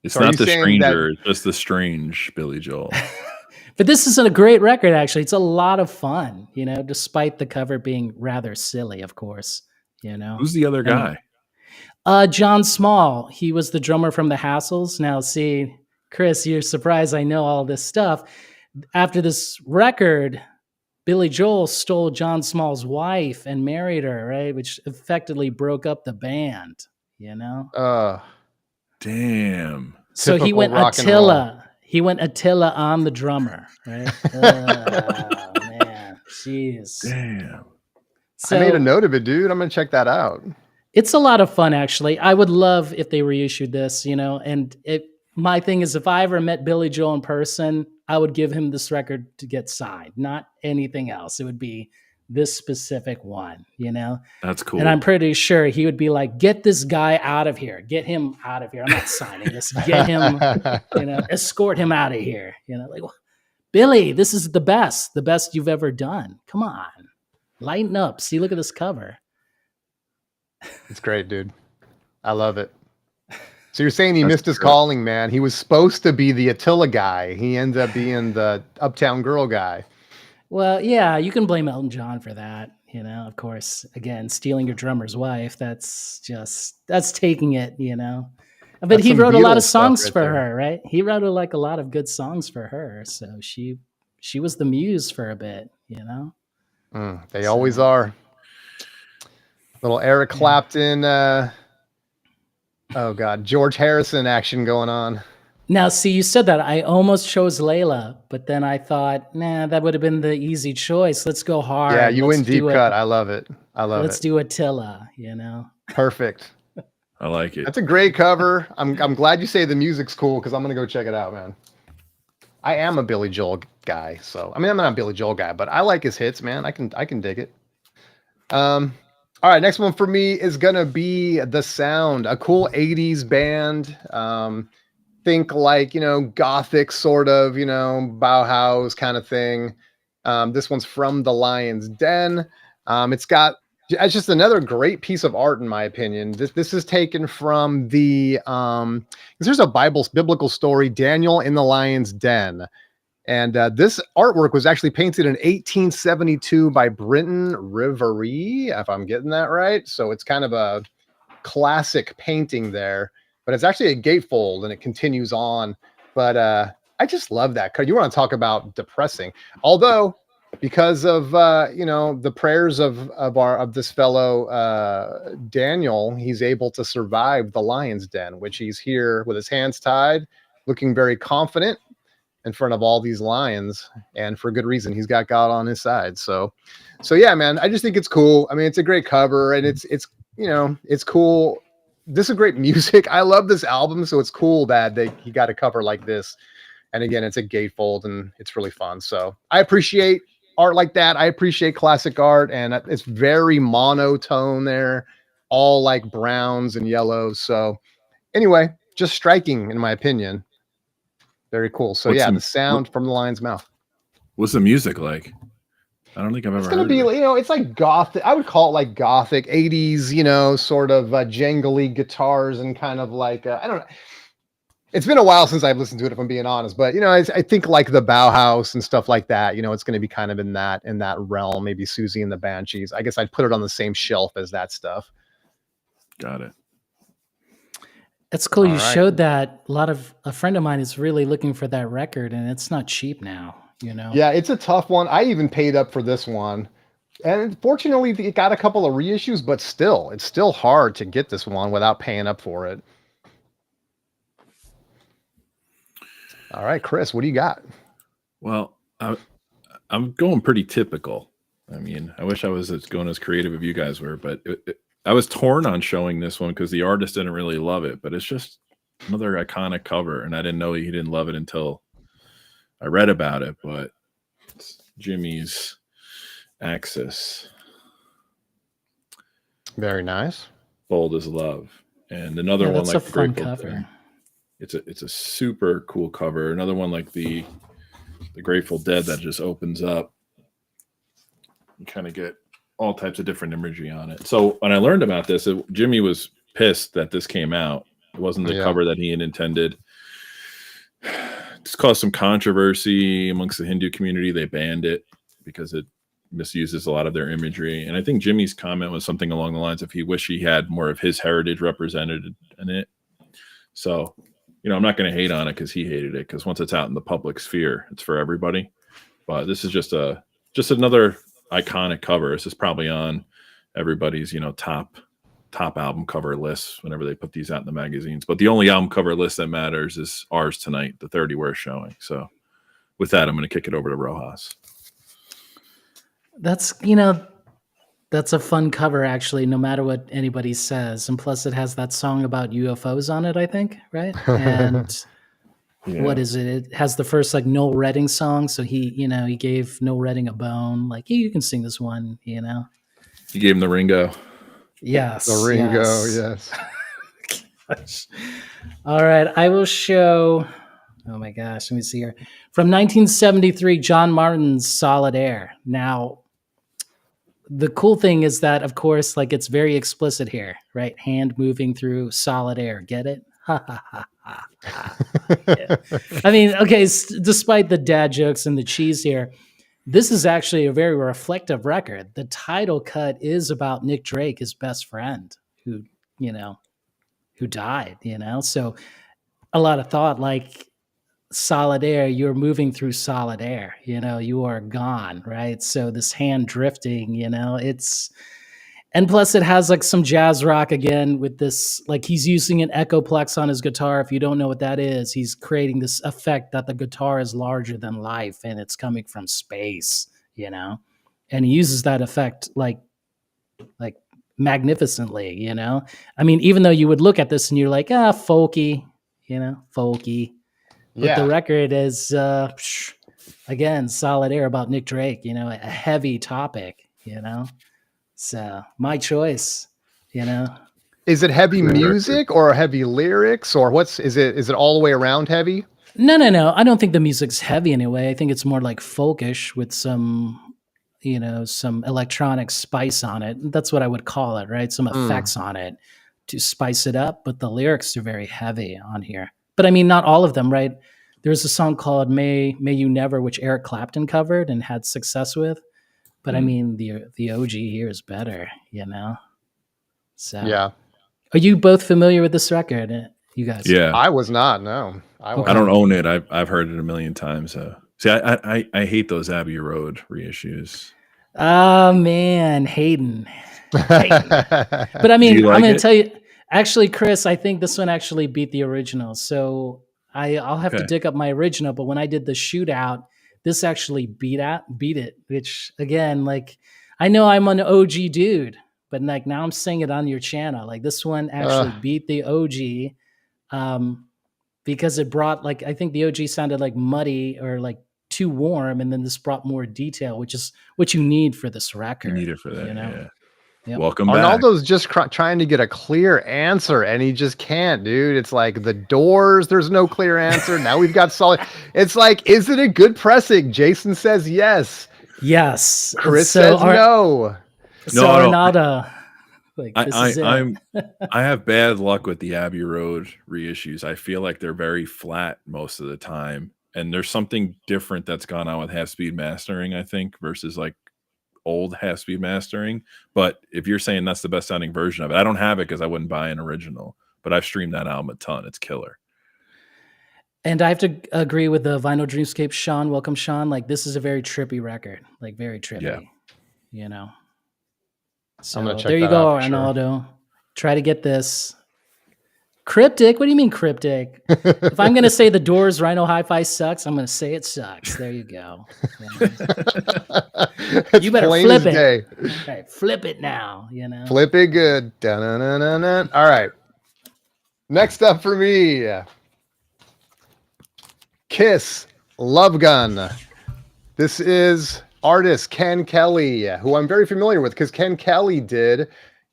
It's So are not you the saying stranger, it's just the strange Billy Joel. But this is a great record, actually. It's a lot of fun, you know, despite the cover being rather silly, of course, you know. Who's the other guy? John Small. He was the drummer from the Hassles. Now, see, Chris, you're surprised I know all this stuff. After this record, Billy Joel stole John Small's wife and married her, right? Which effectively broke up the band, you know? Damn. So he went Attila. He went Attila on the drummer, right? Oh, man. Jeez. Damn. So, I made a note of it, dude. I'm going to check that out. It's a lot of fun, actually. I would love if they reissued this, you know, and my thing is if I ever met Billy Joel in person, I would give him this record to get signed, not anything else. It would be this specific one, you know? That's cool. And I'm pretty sure he would be like, get this guy out of here. Get him out of here. I'm not signing this. Get him, you know, escort him out of here. You know, like, Billy, this is the best you've ever done. Come on. Lighten up. See, look at this cover. It's great, dude. I love it. So you're saying he missed his calling, man. He was supposed to be the Attila guy. He ends up being the Uptown Girl guy. Well, yeah, you can blame Elton John for that. You know, of course, again, stealing your drummer's wife, that's taking it, you know. But That's he some wrote a lot of Beatles stuff songs right for there. her, right? He wrote a lot of good songs for her. So she was the muse for a bit, you know. They always are. Little Eric Clapton, oh God, George Harrison action going on. Now, see, you said that. I almost chose Layla, but then I thought, nah, that would have been the easy choice. Let's go hard. Yeah, you Let's win deep do cut. I love it. Let's do Attila, you know. Perfect. I like it. That's a great cover. I'm glad you say the music's cool because I'm gonna go check it out, man. I am a Billy Joel guy, so I mean I'm not a Billy Joel guy, but I like his hits, man. I can dig it. All right, next one for me is gonna be The Sound, a cool 80s band. Think like, you know, gothic sort of, you know, Bauhaus kind of thing. This one's from The Lion's Den. It's just another great piece of art, in my opinion. This is taken from the there's a biblical story, Daniel in the Lion's Den. And this artwork was actually painted in 1872 by Brinton Reverie, if I'm getting that right. So it's kind of a classic painting there, but it's actually a gatefold and it continues on. But I just love that. You want to talk about depressing. Although, because of you know, the prayers of this fellow Daniel, he's able to survive the lion's den, which he's here with his hands tied, looking very confident in front of all these lions, and for good reason. He's got God on his side. So yeah, man, I just think it's cool. I mean, it's a great cover, and it's you know, it's cool. This is great music. I love this album, so it's cool that he got a cover like this. And again, it's a gatefold, and it's really fun. So I appreciate art like that. I appreciate classic art, and it's very monotone there, all like browns and yellows. So anyway, just striking in my opinion. Very cool. So The Sound from the Lion's Mouth. What's the music like? I don't think I've ever heard it. It's going to be, you know, it's like gothic. I would call it like gothic 80s, you know, sort of jangly guitars and kind of like, I don't know. It's been a while since I've listened to it, if I'm being honest, but you know, I think like the Bauhaus and stuff like that, you know, it's going to be kind of in that realm, maybe Susie and the Banshees. I guess I'd put it on the same shelf as that stuff. Got it. It's cool All you right. showed that. A friend of mine is really looking for that record, and it's not cheap now, you know? Yeah, it's a tough one. I even paid up for this one. And fortunately, it got a couple of reissues, but still, it's still hard to get this one without paying up for it. All right, Chris, what do you got? Well, I'm going pretty typical. I mean, I wish I was going as creative as you guys were, but I was torn on showing this one because the artist didn't really love it, but it's just another iconic cover, and I didn't know he didn't love it until I read about it. But it's Jimmy's Axis, Very nice. Bold as Love, and another Yeah, one that's like a the fun Grateful cover. Dead. It's a super cool cover. Another one like the Grateful Dead that just opens up. You kind of get all types of different imagery on it. So when I learned about this, Jimmy was pissed that this came out. It wasn't the cover that he had intended. It's caused some controversy amongst the Hindu community. They banned it because it misuses a lot of their imagery. And I think Jimmy's comment was something along the lines of he wished he had more of his heritage represented in it. So, I'm not going to hate on it because he hated it, because once it's out in the public sphere, it's for everybody. But this is just another iconic cover. This is probably on everybody's, top album cover lists whenever they put these out in the magazines. But the only album cover list that matters is ours tonight, the 30 we're showing. So with that, I'm going to kick it over to Rojas. That's that's a fun cover, actually, no matter what anybody says. And plus, it has that song about UFOs on it, I think, right? And what is it? It has the first Noel Redding song. So he gave Noel Redding a bone. Like, you can sing this one, You gave him the Ringo. Yes. The Ringo, yes. All right, I will show. Oh my gosh, let me see here. From 1973, John Martin's Solid Air. Now, the cool thing is that, of course, it's very explicit here, right? Hand moving through solid air. Get it? Ha ha ha ha. Yeah. I mean, okay, despite the dad jokes and the cheese here, this is actually a very reflective record. The title cut is about Nick Drake, his best friend, who died, So a lot of thought, solid air, you're moving through solid air, you are gone, right? So this hand drifting, and plus it has some jazz rock again with this, he's using an Echoplex on his guitar. If you don't know what that is, he's creating this effect that the guitar is larger than life and it's coming from space, and he uses that effect like magnificently, I mean, even though you would look at this and you're like, folky, folky. But the record is, again, Solid Air about Nick Drake, a heavy topic, So my choice, Is it heavy music or heavy lyrics, or is it all the way around heavy? No. I don't think the music's heavy anyway. I think it's more folkish with some, some electronic spice on it. That's what I would call it, right? Some effects on it to spice it up. But the lyrics are very heavy on here. But I mean, not all of them, right? There's a song called May You Never, which Eric Clapton covered and had success with. But I mean, the OG here is better, So yeah. Are you both familiar with this record, you guys? Yeah. I was not, no. I don't own it. I've heard it a million times. See, I hate those Abbey Road reissues. Oh, man, Hayden. But I mean, I'm going to tell you, actually, Chris, I think this one actually beat the original. So I'll have to dig up my original. But when I did the shootout, this actually beat it, which again, I know I'm an OG dude, but now I'm saying it on your channel. This one actually beat the OG because it brought I think the OG sounded muddy or too warm, and then this brought more detail, which is what you need for this record. You need it for that, yeah. Yep. Welcome back. Arnaldo's just trying to get a clear answer, and he just can't, dude. It's the Doors, there's no clear answer. Now we've got Solid. It's is it a good pressing? Jason says yes. Yes. Chris says no. So Arnaldo, I have bad luck with the Abbey Road reissues. I feel like they're very flat most of the time, and there's something different that's gone on with half-speed mastering, I think, versus old half-speed mastering. But if you're saying that's the best sounding version of it, I don't have it because I wouldn't buy an original. but I've streamed that album a ton. It's killer. And I have to agree with the Vinyl Dreamscape, Sean. Welcome, Sean. Like, this is a very trippy record, like very trippy. Yeah. You know. So I'm gonna check there you that go, out for sure. Arnaldo. Try to get this. Cryptic? What do you mean cryptic? If I'm gonna say the Doors Rhino Hi-Fi sucks, I'm gonna say it sucks. There you go. It's You better plain flip as it. day. All right, flip it now. You know. Flip it good. Dun-dun-dun-dun-dun. All right. Next up for me, Kiss Love Gun. This is artist Ken Kelly, who I'm very familiar with because Ken Kelly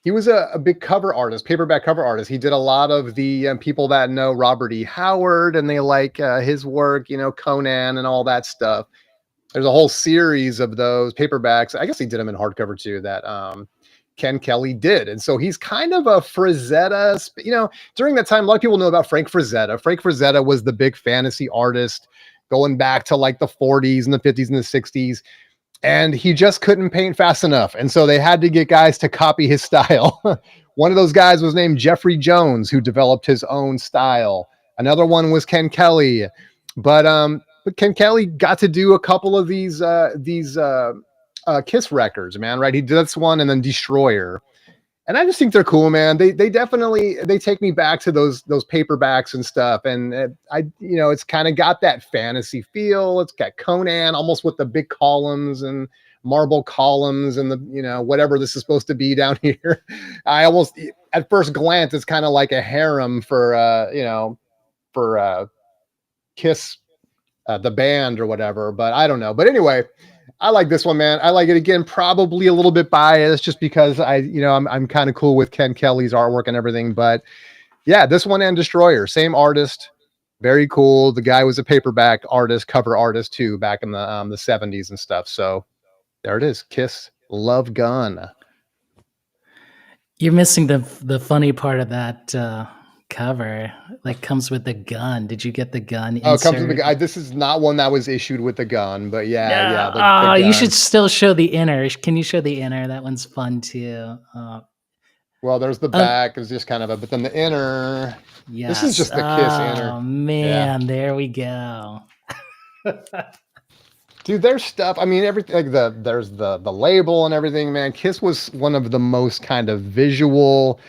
he was a big cover artist, paperback cover artist. He did a lot of the people that know Robert E. Howard and they like his work, you know, Conan and all that stuff. There's a whole series of those paperbacks. I guess he did them in hardcover too that Ken Kelly did. And so he's kind of a Frazetta, you know, during that time, a lot of people know about Frank Frazetta. Frank Frazetta was the big fantasy artist going back to like the 40s and the 50s and the 60s. And he just couldn't paint fast enough. And so they had to get guys to copy his style. One of those guys was named Jeffrey Jones, who developed his own style. Another one was Ken Kelly. But Ken Kelly got to do a couple of these Kiss records, man, right? He did this one and then Destroyer. And I just think they're cool, man. They definitely take me back to those paperbacks and stuff. And you know, it's kind of got that fantasy feel. It's got Conan almost with the big columns and marble columns and the, you know, whatever this is supposed to be down here. I almost, at first glance, it's kind of like a harem for, you know, for Kiss, the band or whatever, but I don't know. But anyway, I like this one, man. I like it again, probably a little bit biased just because I'm kind of cool with Ken Kelly's artwork and everything. But yeah, this one and Destroyer, same artist, very cool. The guy was a paperback artist, cover artist too, back in the 70s and stuff. So there it is, Kiss Love Gun. You're missing the funny part of that cover. Like, comes with the gun. Did you get the gun? Oh, it comes with the gun. This is not one that was issued with the gun, but yeah. The Oh, you gun. should still show the inner. Can you show the inner? That one's fun too. Well, there's the back. It's just kind of but then the inner. Yes. This is just the Kiss inner. Oh man, there we go. Dude, there's stuff. I mean, everything. Like there's the label and everything. Man, Kiss was one of the most kind of visual,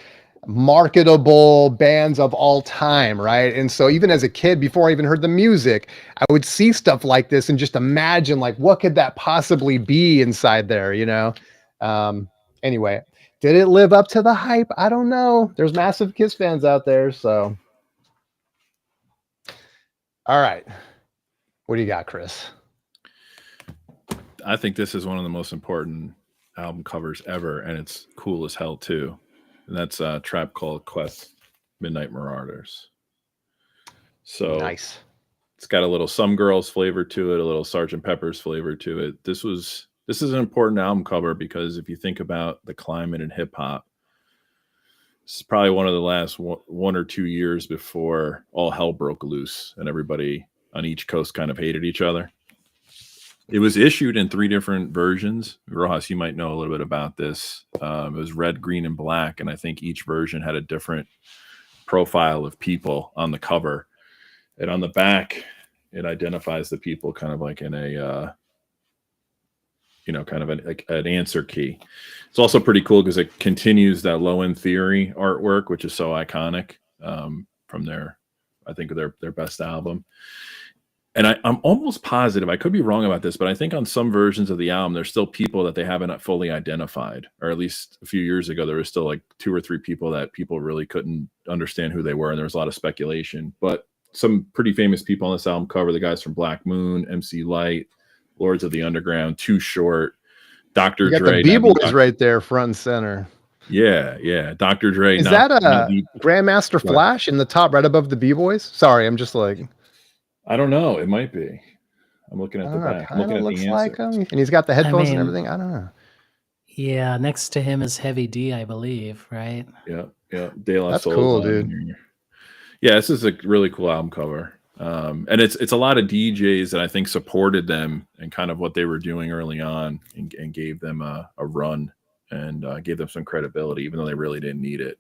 marketable bands of all time, right? And so even as a kid, before I even heard the music, I would see stuff like this and just imagine, like, what could that possibly be inside there, you know? Anyway, did it live up to the hype? I don't know. There's massive Kiss fans out there, so. All right. What do you got, Chris? I think this is one of the most important album covers ever, and it's cool as hell too. And that's Tribe Called Quest, Midnight Marauders. So nice. It's got a little Some Girls flavor to it, a little Sgt. Pepper's flavor to it. This is an important album cover because if you think about the climate in hip hop, this is probably one of the last 1 or 2 years before all hell broke loose and everybody on each coast kind of hated each other. It was issued in 3 different versions. Rojas, you might know a little bit about this. It was red, green, and black, and I think each version had a different profile of people on the cover. And on the back, it identifies the people kind of like in a, kind of an answer key. It's also pretty cool because it continues that Low End Theory artwork, which is so iconic from their best album. And I'm almost positive, I could be wrong about this, but I think on some versions of the album, there's still people that they haven't fully identified, or at least a few years ago, there was still like 2 or 3 people that people really couldn't understand who they were. And there was a lot of speculation, but some pretty famous people on this album cover, the guys from Black Moon, MC Light, Lords of the Underground, Too Short, Dr. You got Dre. the B-Boys right there, front and center. Yeah. Dr. Dre. Is that Grandmaster Flash in the top right above the B-Boys? Sorry, I'm just like... I don't know. It might be. I'm looking at the back. I'm looking at looks the like answer. him. And he's got the headphones and everything. I don't know. Yeah, next to him is Heavy D, I believe, right? Yeah. De La That's Soul cool, dude. Yeah, this is a really cool album cover. And it's a lot of DJs that I think supported them and kind of what they were doing early on and gave them a run and gave them some credibility, even though they really didn't need it.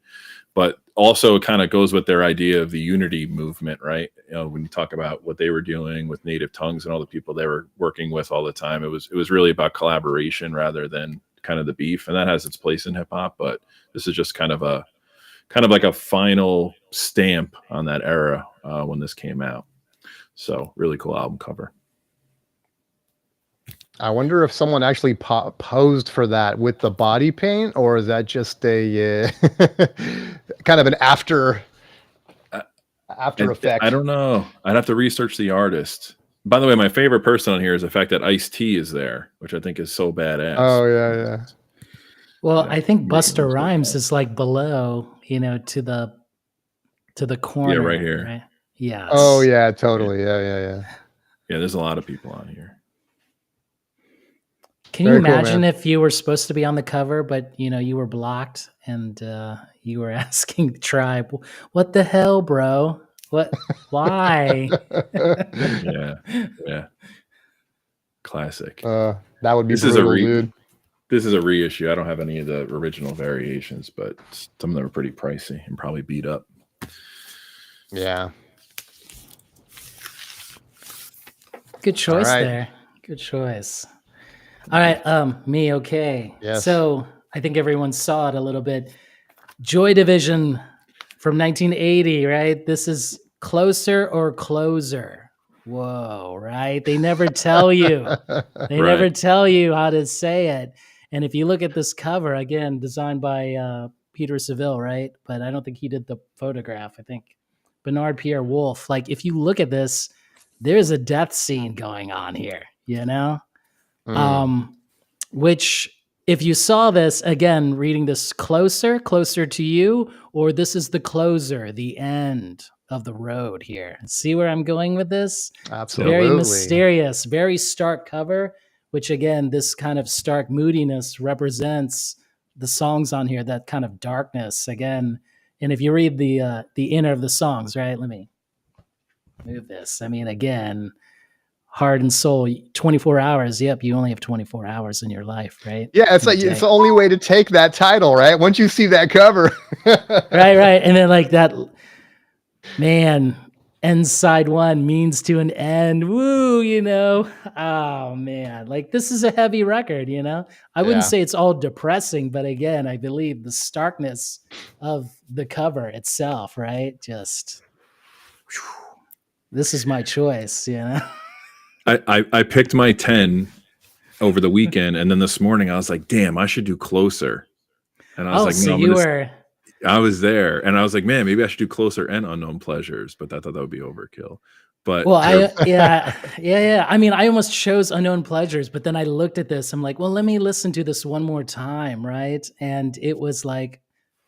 But also, it kind of goes with their idea of the unity movement, right? When you talk about what they were doing with native tongues and all the people they were working with all the time, it was really about collaboration rather than kind of the beef, and that has its place in hip hop. But this is just kind of like a final stamp on that era when this came out. So really cool album cover. I wonder if someone actually posed for that with the body paint, or is that just a kind of an after effect? I don't know. I'd have to research the artist. By the way, my favorite person on here is the fact that Ice-T is there, which I think is so badass. Oh yeah. Well, I think Busta Rhymes is like below, to the corner. Yeah, right here. Right? Yeah. Oh yeah, totally. Yeah. Yeah, there's a lot of people on here. Can you imagine if you were supposed to be on the cover, but you were blocked and you were asking the tribe, "What the hell, bro? What? Why?" Yeah. Classic. That would be brutal, dude. This is a reissue. I don't have any of the original variations, but some of them are pretty pricey and probably beat up. Yeah. Good choice there. Good choice. All right, me, okay. Yes. So I think everyone saw it a little bit. Joy Division from 1980, right? This is Closer or Closer. Whoa, right? They never tell you. They never tell you how to say it. And if you look at this cover, again, designed by Peter Seville, right? But I don't think he did the photograph. I think Bernard Pierre Wolf. Like, if you look at this, there's a death scene going on here, which if you saw this, again, reading this closer to you, or this is the closer, the end of the road here. See where I'm going with this? Absolutely. Very mysterious, very stark cover, which again, this kind of stark moodiness represents the songs on here, that kind of darkness again. And if you read the inner of the songs, right? Let me move this. I mean, again, Heart and Soul, 24 hours. Yep, you only have 24 hours in your life, right? Yeah, it's it's the only way to take that title, right? Once you see that cover. right. And then like that, man, end side one means to an end. Woo, Oh man, like this is a heavy record, I wouldn't say it's all depressing, but again, I believe the starkness of the cover itself, right? Just, this is my choice, I picked my 10 over the weekend, and then this morning I was like, damn, I should do Closer. And I was like, so no, I was there, and I was like, man, maybe I should do Closer and Unknown Pleasures, but I thought that would be overkill. But well, I mean, I almost chose Unknown Pleasures, but then I looked at this. I'm like, well, let me listen to this one more time, right? And it was like,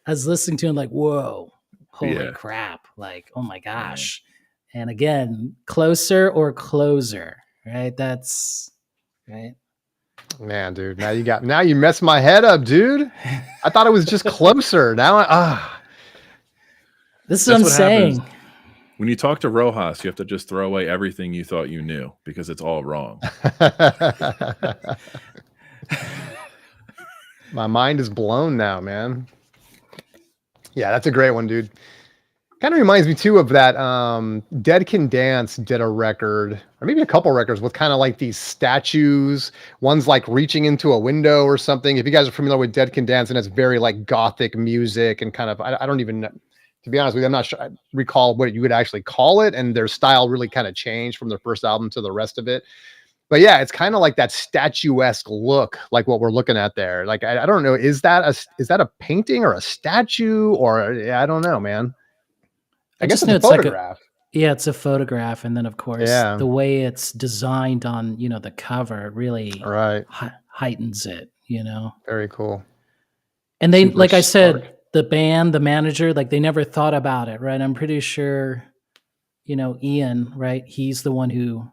I was listening to it like, whoa, holy crap. Like, oh my gosh. Yeah. And again, Closer or Closer, right? That's right. Man, dude, now you messed my head up, dude. I thought it was just Closer. Now this is what I'm saying. Happens. When you talk to Rojas, you have to just throw away everything you thought you knew because it's all wrong. My mind is blown now, man. Yeah, that's a great one, dude. Kind of reminds me too of that Dead Can Dance did a record, or maybe a couple records with kind of like these statues. One's like reaching into a window or something. If you guys are familiar with Dead Can Dance, and it's very like gothic music and kind of, I don't even know, to be honest with you, I'm not sure I recall what you would actually call it. And their style really kind of changed from their first album to the rest of it. But yeah, it's kind of like that statuesque look, like what we're looking at there. Like, I don't know, is that a painting or a statue, or I don't know, man. I guess it's a photograph. It's a photograph. And then of course, the way it's designed on, the cover really heightens it, Very cool. And they, like I said, the band, the manager, like they never thought about it, right? I'm pretty sure, Ian, right? He's the one who,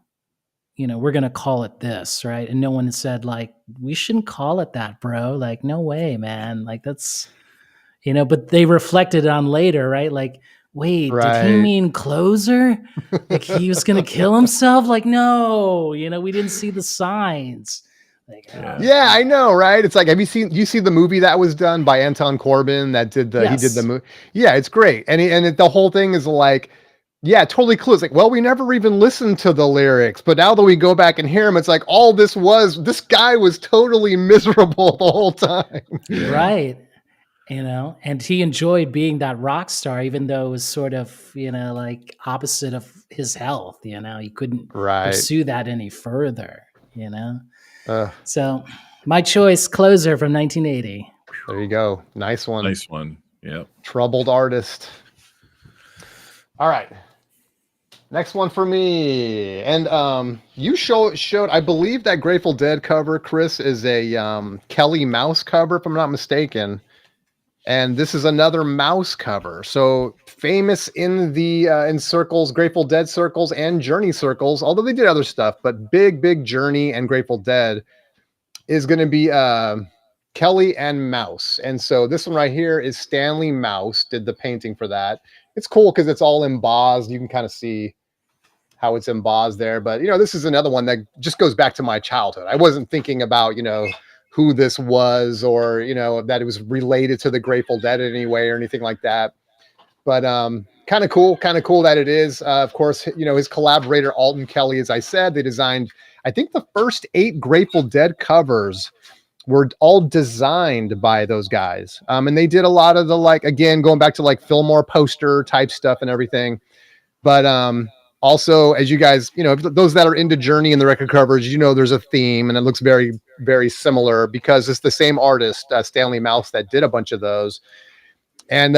we're going to call it this, right? And no one said like, we shouldn't call it that, bro. Like, no way, man. Like that's, but they reflected on later, right? Like, wait, did he mean Closer? Like he was going to kill himself? Like, no, we didn't see the signs. Like, Yeah. Yeah, I know, right? It's like, have you see the movie that was done by Anton Corbijn that did the he did the Yes. movie? Yeah, it's great, the whole thing is like, yeah, totally clueless. Like, well, we never even listened to the lyrics, but now that we go back and hear them, it's like this guy was totally miserable the whole time. Yeah. Right. And he enjoyed being that rock star, even though it was sort of, like opposite of his health. He couldn't Right. pursue that any further. Uh, So my choice, Closer from 1980. there you go. Nice one. Nice one. Yep. Troubled artist. All right. Next one for me. And you showed, I believe that Grateful Dead cover, Chris, is a Kelly Mouse cover, if I'm not mistaken. And this is another Mouse cover. So famous in the in circles, Grateful Dead circles and Journey circles, although they did other stuff, but big Journey and Grateful Dead is going to be Kelly and Mouse. And so this one right here is Stanley Mouse did the painting for that. It's cool because it's all embossed. You can kind of see how it's embossed there. But, this is another one that just goes back to my childhood. I wasn't thinking about, who this was or, that it was related to the Grateful Dead in any way or anything like that. But kind of cool that it is. Of course, his collaborator, Alton Kelly, as I said, they designed, I think the first 8 Grateful Dead covers were all designed by those guys. And they did a lot of the, like, again, going back to like Fillmore poster type stuff and everything. But also, as you guys, those that are into Journey and the record covers, there's a theme and it looks very, very similar because it's the same artist, Stanley Mouse, that did a bunch of those. And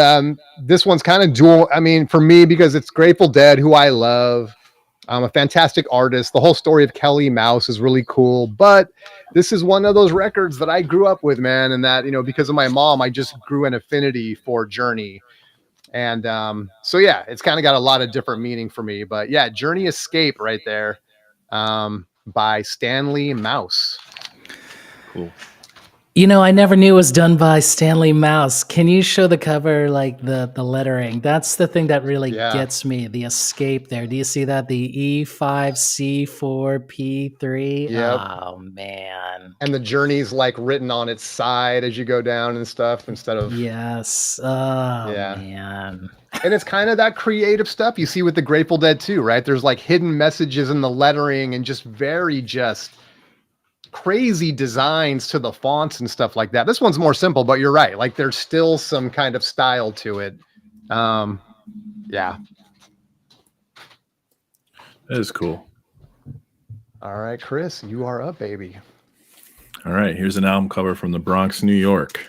this one's kind of dual. I mean, for me, because it's Grateful Dead, who I love. I'm a fantastic artist. The whole story of Kelly Mouse is really cool. But this is one of those records that I grew up with, man. And that, because of my mom, I just grew an affinity for Journey. And so, yeah, it's kind of got a lot of different meaning for me. But yeah, Journey Escape right there by Stanley Mouse. Cool. I never knew it was done by Stanley Mouse. Can you show the cover, like the lettering? That's the thing that really gets me, the escape there. Do you see that? The E5C4P3? Yep. Oh, man. And the Journey's like written on its side as you go down and stuff instead of... Yes. Oh, man. And it's kind of that creative stuff you see with the Grateful Dead too, right? There's like hidden messages in the lettering and just crazy designs to the fonts and stuff like that. This one's more simple, but you're right. Like there's still some kind of style to it. Yeah. That is cool. All right, Chris, you are up, baby. All right. Here's an album cover from the Bronx, New York.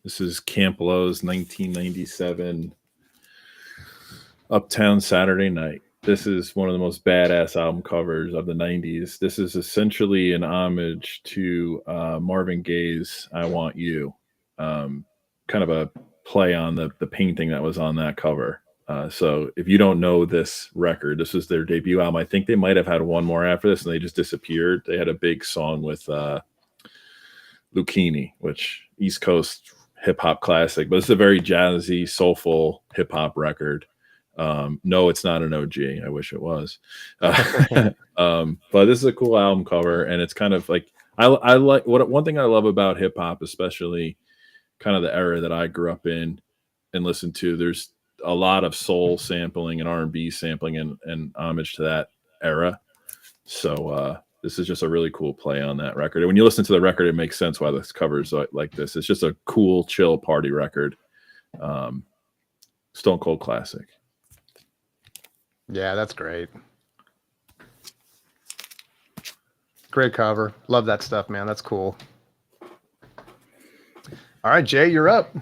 This is Camp Lo's 1997 Uptown Saturday Night. This is one of the most badass album covers of the 90s. This is essentially an homage to Marvin Gaye's I Want You. Kind of a play on the painting that was on that cover. So if you don't know this record, this is their debut album. I think they might have had one more after this and they just disappeared. They had a big song with Lucchini, which East Coast hip hop classic, but it's a very jazzy, soulful hip hop record. No, it's not an OG. I wish it was. But this is a cool album cover, and it's kind of like I like one thing I love about hip hop, especially kind of the era that I grew up in and listened to. There's a lot of soul sampling and R&B sampling and homage to that era. So this is just a really cool play on that record. And when you listen to the record, it makes sense why this cover is like this. It's just a cool, chill party record. Stone Cold classic. Yeah, that's great. Great cover. Love that stuff, man. That's cool. All right, Jay, you're up.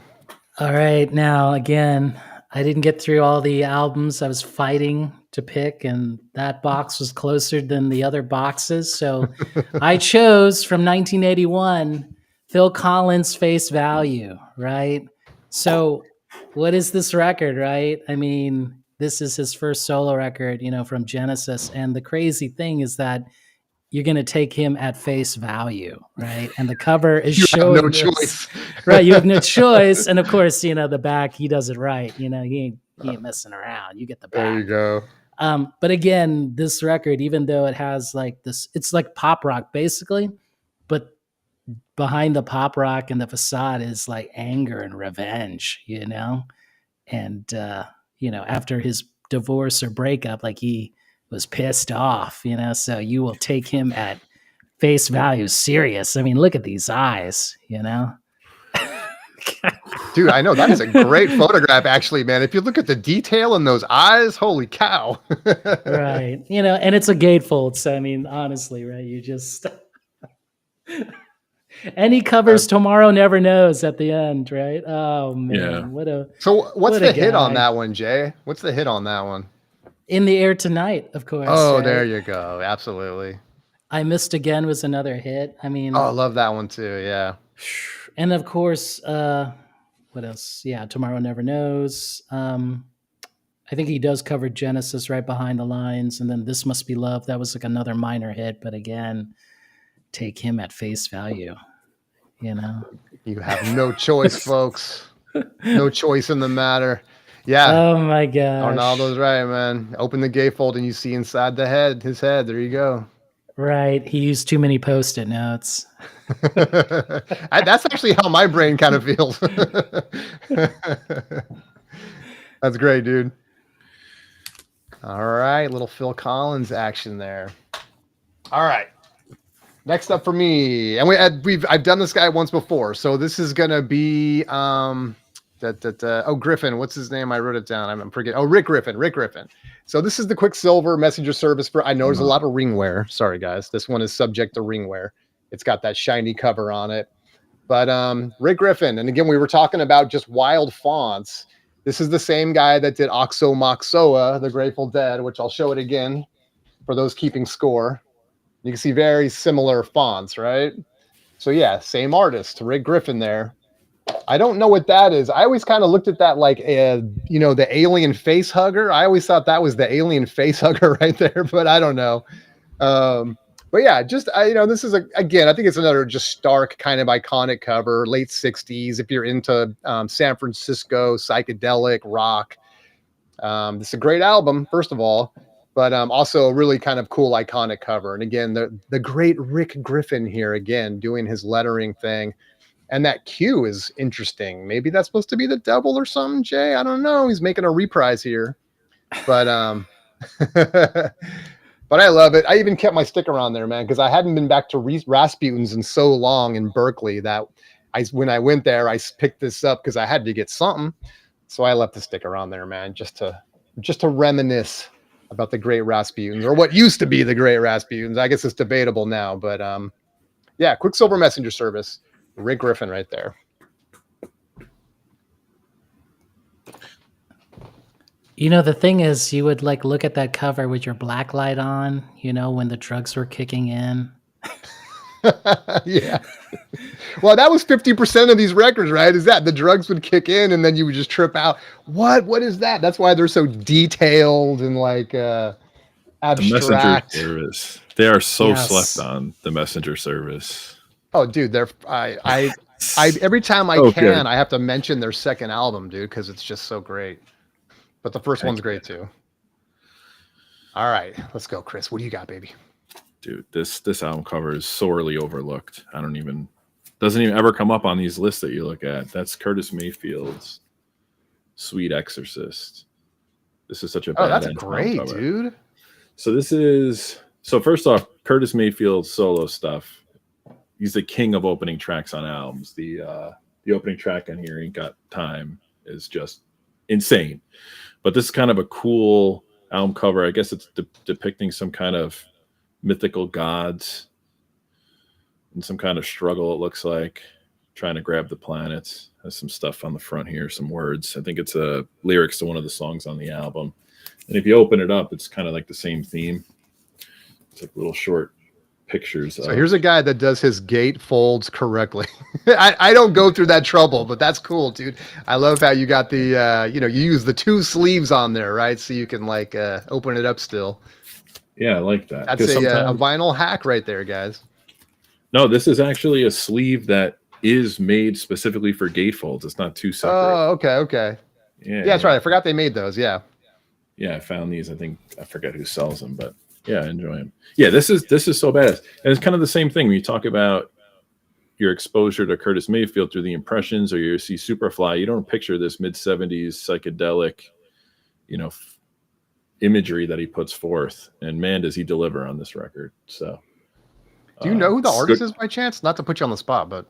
All right. Now, again, I didn't get through all the albums I was fighting to pick, and that box was closer than the other boxes. So I chose from 1981, Phil Collins' Face Value, right? So what is this record, right? I mean, this is his first solo record, from Genesis. And the crazy thing is that you're going to take him at face value, right? And the cover is showing no this, choice. right? You have no choice. And of course, the back, he does it right. He ain't messing around. You get the back. There you go. But again, this record, even though it has like this, it's like pop rock basically, but behind the pop rock and the facade is like anger and revenge, and after his divorce or breakup, like he was pissed off, so you will take him at face value serious. I mean, look at these eyes. Dude, I know that is a great photograph, actually, man. If you look at the detail in those eyes, holy cow! Right, and it's a gatefold. So I mean, honestly, right? You just and he covers Tomorrow Never Knows at the end, right? Oh man, Yeah. So what's what the a hit on guy. that one, Jay? What's the hit on that one? In the Air Tonight, of course. Oh, right? there you go. Absolutely. I Missed Again was another hit. I mean, Oh, I love that one too. Yeah. and of course, what else? Yeah, Tomorrow Never Knows. I think he does cover Genesis right behind the lines, and then This Must Be Love. That was like another minor hit, but again, take him at face value. You have no choice, folks. No choice in the matter. Yeah. Oh my gosh. Arnaldo's right, man. Open the gatefold and you see inside his head. There you go. Right. He used too many Post-it notes. That's actually how my brain kind of feels. That's great, dude. All right, little Phil Collins action there. All right. Next up for me, and I've done this guy once before, so this is gonna be Griffin. What's his name? I wrote it down. I'm forgetting. Oh, Rick Griffin. Rick Griffin. So this is the Quicksilver messenger service for. I know there's a lot of ringware. Sorry, guys. This one is subject to ringware. It's got that shiny cover on it. But Rick Griffin, and again, we were talking about just wild fonts. This is the same guy that did Oxo Moxoa, the Grateful Dead, which I'll show it again for those keeping score. You can see very similar fonts, right? So yeah, same artist, Rick Griffin there. I don't know what that is. I always kind of looked at that like, the alien face hugger. I always thought that was the alien face hugger right there, but I don't know. But yeah, this is again, I think it's another just stark kind of iconic cover, late 60s. If you're into San Francisco psychedelic rock, this is a great album, first of all, but also a really kind of cool iconic cover. And again, the great Rick Griffin here again doing his lettering thing. And that Q is interesting. Maybe that's supposed to be the devil or something, Jay. I don't know. He's making a reprise here. But but I love it. I even kept my sticker on there, man, because I hadn't been back to Rasputin's in so long in Berkeley that when I went there, I picked this up because I had to get something. So I left the sticker on there, man, just to reminisce about the great Rasputins, or what used to be the great Rasputins. I guess it's debatable now, but yeah, Quicksilver messenger service. Rick Griffin right there. The thing is, you would like look at that cover with your black light on, when the drugs were kicking in. Yeah. Well, that was 50% of these records, right? Is that the drugs would kick in and then you would just trip out. What is that? That's why they're so detailed and like abstract. The messenger service. They are so Yes. slept on, the messenger service. Oh, dude, I every time I can, I have to mention their second album, dude, because it's just so great. But the first one's great too. All right, let's go, Chris. What do you got, baby? Dude, this album cover is sorely overlooked. Doesn't even ever come up on these lists that you look at. That's Curtis Mayfield's Sweet Exorcist. This is such a badass that's album great, cover. dude. So first off, Curtis Mayfield's solo stuff. He's the king of opening tracks on albums. The opening track on here, Ain't Got Time, is just insane. But this is kind of a cool album cover. I guess it's depicting some kind of mythical gods and some kind of struggle, it looks like, trying to grab the planets. Has some stuff on the front here, some words. I think it's lyrics to one of the songs on the album. And if you open it up, it's kind of like the same theme. It's like little short pictures. So here's a guy that does his gate folds correctly. I don't go through that trouble, but that's cool, dude. I love how you got the you use the two sleeves on there, right? So you can like open it up still. Yeah, I like that. That's a vinyl hack right there, guys. No, this is actually a sleeve that is made specifically for gatefolds. It's not two separate. Oh, okay. Yeah, that's right. I forgot they made those. Yeah. Yeah, I found these. I forget who sells them, but yeah, I enjoy them. Yeah, this is so badass. And it's kind of the same thing when you talk about your exposure to Curtis Mayfield through the impressions, or you see Superfly, you don't picture this mid-70s psychedelic, imagery that he puts forth. And man, does he deliver on this record. So do you know who the artist is by chance? Not to put you on the spot, but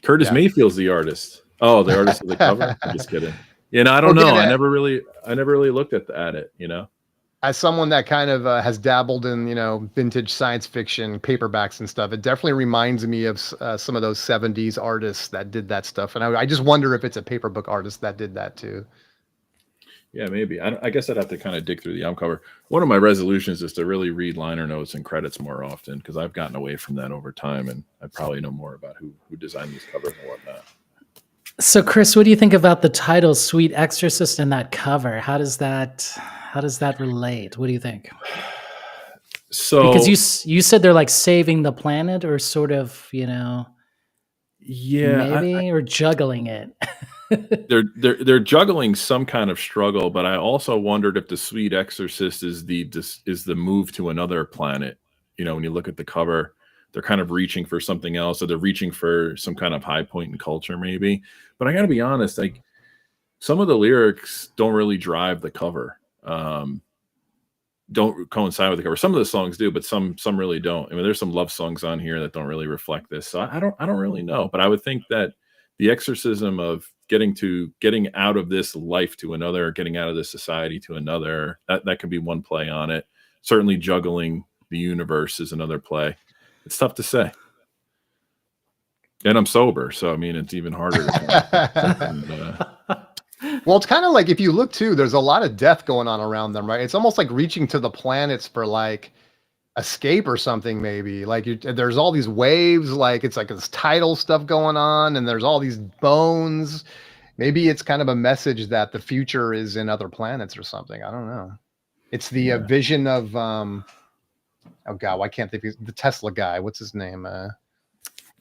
Curtis Mayfield's the artist. Oh, the artist of the cover? I'm just kidding. I don't know. I never really looked at it, As someone that kind of has dabbled in, vintage science fiction paperbacks and stuff, it definitely reminds me of some of those 70s artists that did that stuff. And I just wonder if it's a paper book artist that did that too. Yeah, maybe. I guess I'd have to kind of dig through the album cover. One of my resolutions is to really read liner notes and credits more often, because I've gotten away from that over time, and I probably know more about who designed these covers and whatnot. So, Chris, what do you think about the title "Sweet Exorcist" and that cover? How does that relate? What do you think? So, because you said they're like saving the planet, or sort of, yeah, maybe, or juggling it. they're juggling some kind of struggle, but I also wondered if the Sweet Exorcist is the move to another planet. When you look at the cover, they're kind of reaching for something else, or they're reaching for some kind of high point in culture, maybe. But I got to be honest, like, some of the lyrics don't really drive the cover. Don't coincide with the cover. Some of the songs do, but some really don't. I mean, there's some love songs on here that don't really reflect this. So I don't really know. But I would think that the exorcism of getting out of this life to another, getting out of this society to another, that could be one play on it. Certainly juggling the universe is another play. It's tough to say. And I'm sober, so I mean, it's even harder to well, it's kind of like, if you look too, there's a lot of death going on around them, right? It's almost like reaching to the planets for like escape or something, maybe. Like there's all these waves, like it's like this tidal stuff going on, and there's all these bones. Maybe it's kind of a message that the future is in other planets or something. I don't know. It's the vision of oh god, why can't they be the Tesla guy? What's his name?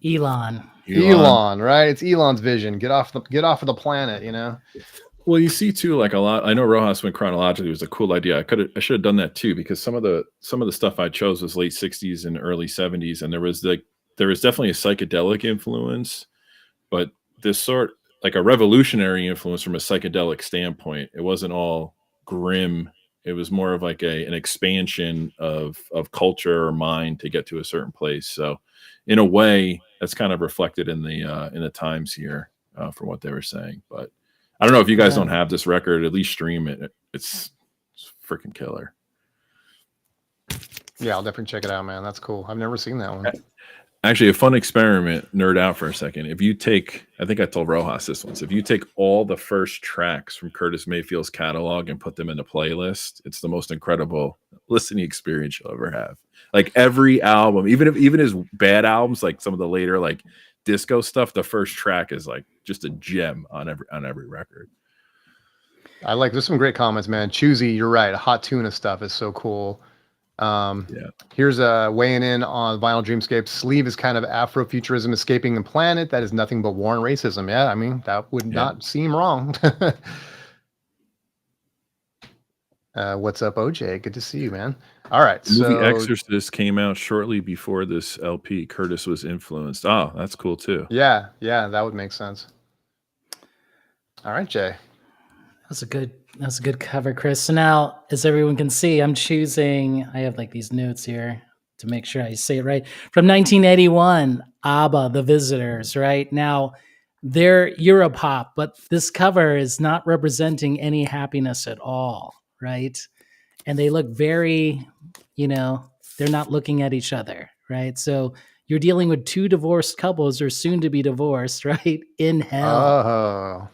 Elon, right? It's Elon's vision. Get off of the planet, Well, you see too, like a lot. I know Rojas went chronologically. It was a cool idea. I should have done that too, because some of the stuff I chose was late 60s and early 70s, and there was definitely a psychedelic influence, but this sort, like a revolutionary influence from a psychedelic standpoint. It wasn't all grim. It was more of like an expansion of culture or mind to get to a certain place. So in a way, that's kind of reflected in the times here, from what they were saying. But I don't know, if you guys don't have this record, at least stream it. It's freaking killer. Yeah, I'll definitely check it out, man. That's cool. I've never seen that one. Actually, a fun experiment, nerd out for a second. If you take, I think I told Rojas this once, if you take all the first tracks from Curtis Mayfield's catalog and put them in a playlist, it's the most incredible listening experience you'll ever have. Like every album, even his bad albums, like some of the later like disco stuff, the first track is like just a gem on every record. There's some great comments, man. Choosy, you're right. Hot Tuna stuff is so cool. Here's weighing in on Vinyl Dreamscape. Sleeve is kind of Afrofuturism escaping the planet. That is nothing but war and racism. Yeah, I mean, that would not seem wrong. What's up, OJ? Good to see you, man. All right. The movie Exorcist came out shortly before this LP. Curtis was influenced. Oh, that's cool too. Yeah, that would make sense. All right, Jay. That's a good cover, Chris. So now, as everyone can see, I have like these notes here to make sure I say it right. From 1981, ABBA, The Visitors, right? Now, they're Europop, but this cover is not representing any happiness at all, right? And they look very, they're not looking at each other, right? So you're dealing with two divorced couples, or soon to be divorced, right? In hell. Oh.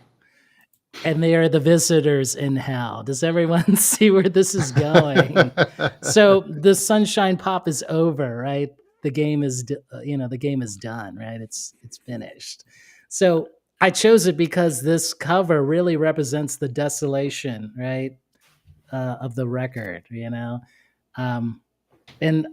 And they are the visitors in hell. Does everyone see where this is going? So the Sunshine Pop is over, right? The game is done, right? It's finished. So I chose it because this cover really represents the desolation, right, of the record, and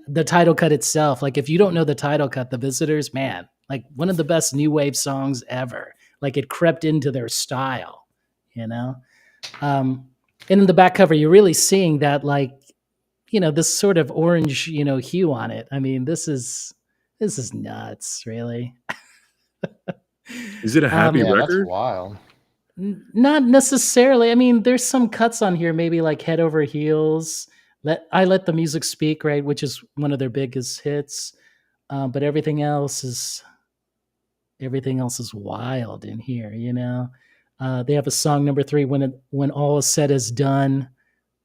the title cut itself. Like, if you don't know the title cut, The Visitors, man, like one of the best new wave songs ever. Like, it crept into their style. And in the back cover, you're really seeing that, like, this sort of orange, hue on it. I mean, this is nuts, really. Is it a happy Yeah, that's record? wild. Not necessarily. I mean, there's some cuts on here, maybe like Head Over Heels. Let the Music Speak, right, which is one of their biggest hits. But everything else is wild in here. They have a song number 3, when all is said is done.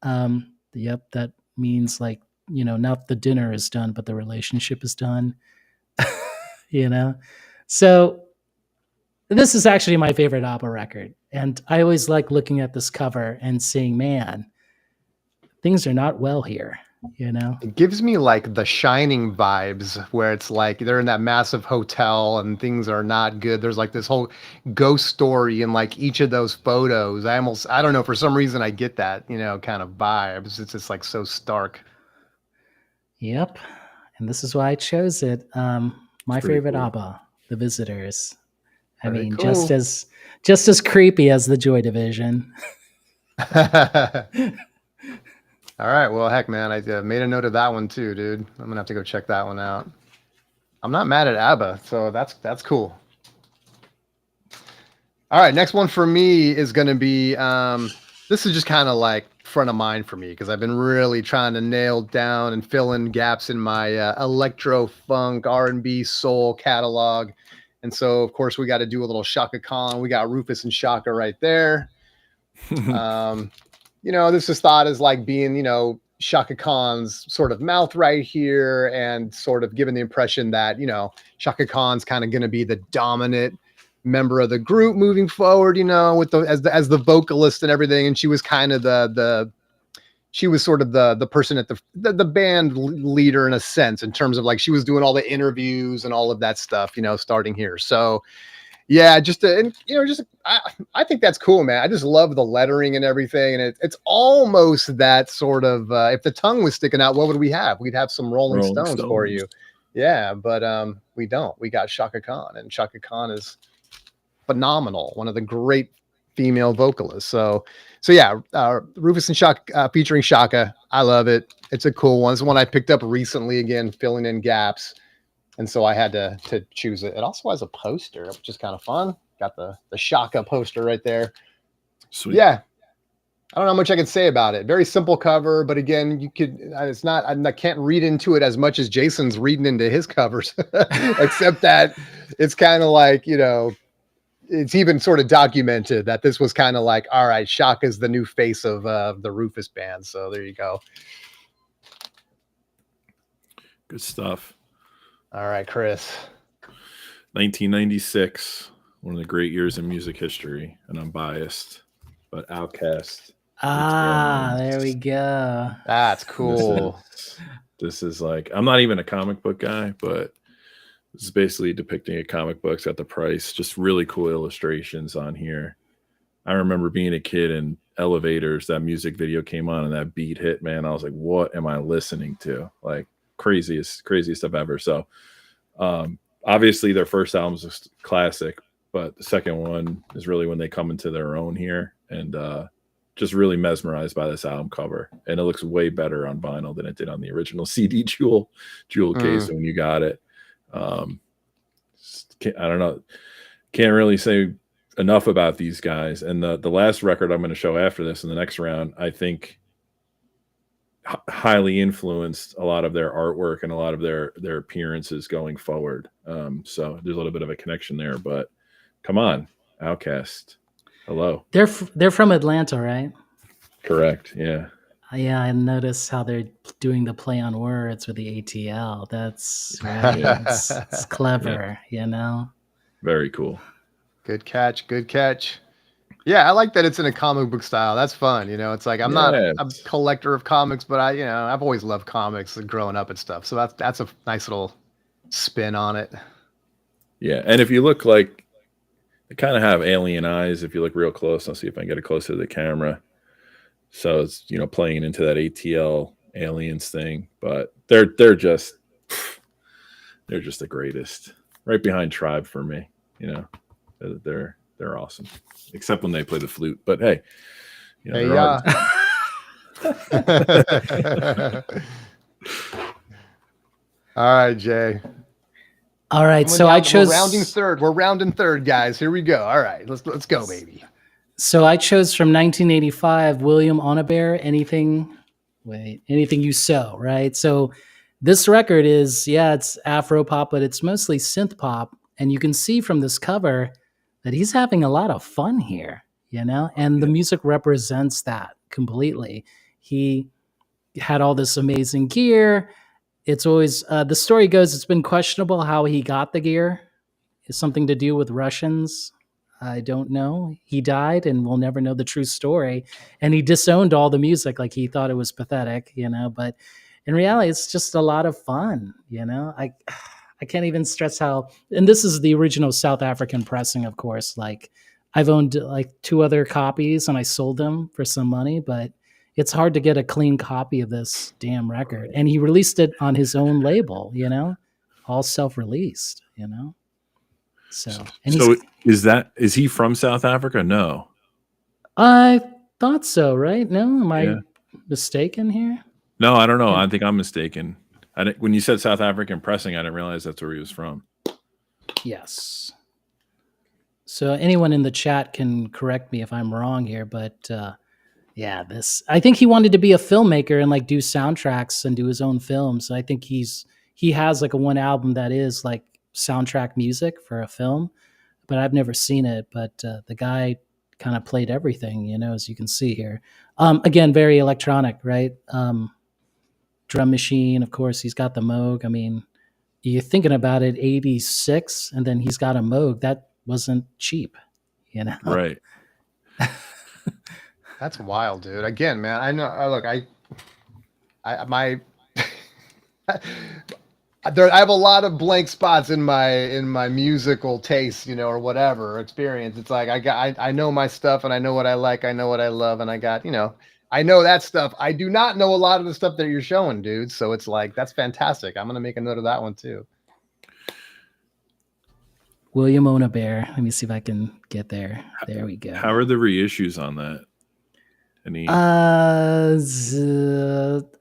Yep, that means like not the dinner is done, but the relationship is done. So this is actually my favorite ABBA record, and I always like looking at this cover and seeing, man, things are not well here. It gives me like the Shining vibes, where it's like they're in that massive hotel and things are not good. There's like this whole ghost story in like each of those photos. I don't know, for some reason I get that, kind of vibes. It's just like so stark. Yep, and this is why I chose it. My pretty favorite cool. ABBA, The Visitors. I Very mean, cool. just as creepy as the Joy Division. All right. Well, heck, man, I made a note of that one too, dude. I'm gonna have to go check that one out. I'm not mad at ABBA, so that's cool. All right, next one for me is gonna be this is just kind of like front of mind for me because I've been really trying to nail down and fill in gaps in my electro, funk, R&B, soul catalog, and so of course we got to do a little Shaka Khan. We got Rufus and Shaka right there. This is thought as like being, Shaka Khan's sort of mouth right here and sort of giving the impression that, Shaka Khan's kind of going to be the dominant member of the group moving forward, with as the vocalist and everything. And she was kind of she was sort of the person at the band leader in a sense, in terms of like she was doing all the interviews and all of that stuff, starting here. So yeah, I think that's cool, man. I just love the lettering and everything, and it's almost that sort of. If the tongue was sticking out, what would we have? We'd have some Rolling Stones for you, yeah. But we don't. We got Shaka Khan, and Shaka Khan is phenomenal. One of the great female vocalists. So yeah, Rufus and Shaka featuring Shaka. I love it. It's a cool one. It's one I picked up recently, again, filling in gaps. And so I had to choose it. It also has a poster, which is kind of fun. Got the Shaka poster right there. Sweet. Yeah. I don't know how much I can say about it. Very simple cover, but again, I can't read into it as much as Jason's reading into his covers, except that it's kind of like, it's even sort of documented that this was kind of like, all right, Shaka's the new face of the Rufus band. So there you go. Good stuff. All right, Chris. 1996, one of the great years in music history, and I'm biased, but Outkast. There we go. That's cool. This is like, I'm not even a comic book guy, but this is basically depicting a comic book at the price. Just really cool illustrations on here. I remember being a kid in elevators, that music video came on and that beat hit, man. I was like, what am I listening to? Like, craziest stuff ever. So obviously their first album is a classic, but the second one is really when they come into their own here, and just really mesmerized by this album cover. And it looks way better on vinyl than it did on the original CD jewel case when you got it. I don't know, can't really say enough about these guys. And the last record I'm going to show after this in the next round, I think highly influenced a lot of their artwork and a lot of their appearances going forward. So there's a little bit of a connection there, but come on, Outkast. Hello. They're from Atlanta, right? Correct. Yeah. Yeah, I noticed how they're doing the play on words with the ATL. That's right. It's clever, Very cool. Good catch. Yeah, I like that it's in a comic book style. That's fun. It's like I'm not a collector of comics, but I've always loved comics growing up and stuff. So that's a nice little spin on it. Yeah, and if you look, like, they kind of have alien eyes if you look real close. I'll see if I can get it closer to the camera. So it's playing into that ATL aliens thing, but they're just the greatest. Right behind Tribe for me. They're awesome, except when they play the flute. But hey, All right, Jay. All right, Coming so down- I chose We're rounding third. We're rounding third, guys. Here we go. All right, let's go, baby. So I chose from 1985 William Onabare, anything you sow, right? So this record is, yeah, it's Afro pop, but it's mostly synth pop. And you can see from this cover that he's having a lot of fun here, you know? And the music represents that completely. He had all this amazing gear. It's always, the story goes, it's been questionable how he got the gear. It's something to do with Russians. I don't know. He died and we'll never know the true story. And he disowned all the music, like he thought it was pathetic, you know, but in reality, it's just a lot of fun, you know. I can't even stress how, and this is the original South African pressing, of course. Like I've owned like 2 other copies and I sold them for some money, but it's hard to get a clean copy of this damn record. And he released it on his own label, you know, all self-released, you know. So, and So is he from South Africa? No. I thought so, right? No, am I Yeah. mistaken here? No, I don't know. Yeah. I think I'm mistaken. When you said South African pressing, I didn't realize that's where he was from. Yes. So anyone in the chat can correct me if I'm wrong here, but yeah, I think he wanted to be a filmmaker and like do soundtracks and do his own films. I think he has like a one album that is like soundtrack music for a film, but I've never seen it. But the guy kind of played everything, you know, as you can see here. Again, very electronic, right? Drum machine, of course. He's got the Moog. I mean, you're thinking about it, 86, and then he's got a Moog. That wasn't cheap, you know? Right. That's wild, dude. Again, man, I know. Look, I have a lot of blank spots in my musical taste, you know, or whatever experience. It's like I know my stuff and I know what I like, I know what I love, and I got, you know, I know that stuff. I do not know a lot of the stuff that you're showing, dude. So it's like that's fantastic. I'm gonna make a note of that one too. William Onabare. Let me see if I can get there. There we go. How are the reissues on that? Any?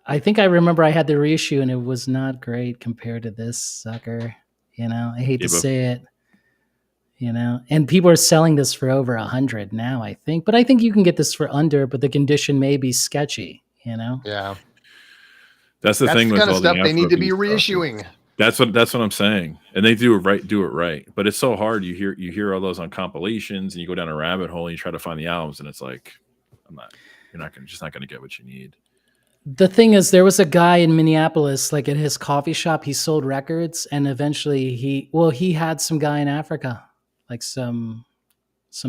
I think I remember I had the reissue and it was not great compared to this sucker. You know, I hate to say it. You know, and people are selling this for over 100 now, I think. But I think you can get this for under, but the condition may be sketchy, you know? Yeah. That's the thing with kind of all stuff the they need to be Afrobeat stuff. reissuing. That's what I'm saying. And they do it right. But it's so hard. You hear all those on compilations and you go down a rabbit hole and you try to find the albums and it's like, you're just not gonna get what you need. The thing is, there was a guy in Minneapolis, like at his coffee shop, he sold records, and eventually he had some guy in Africa, like some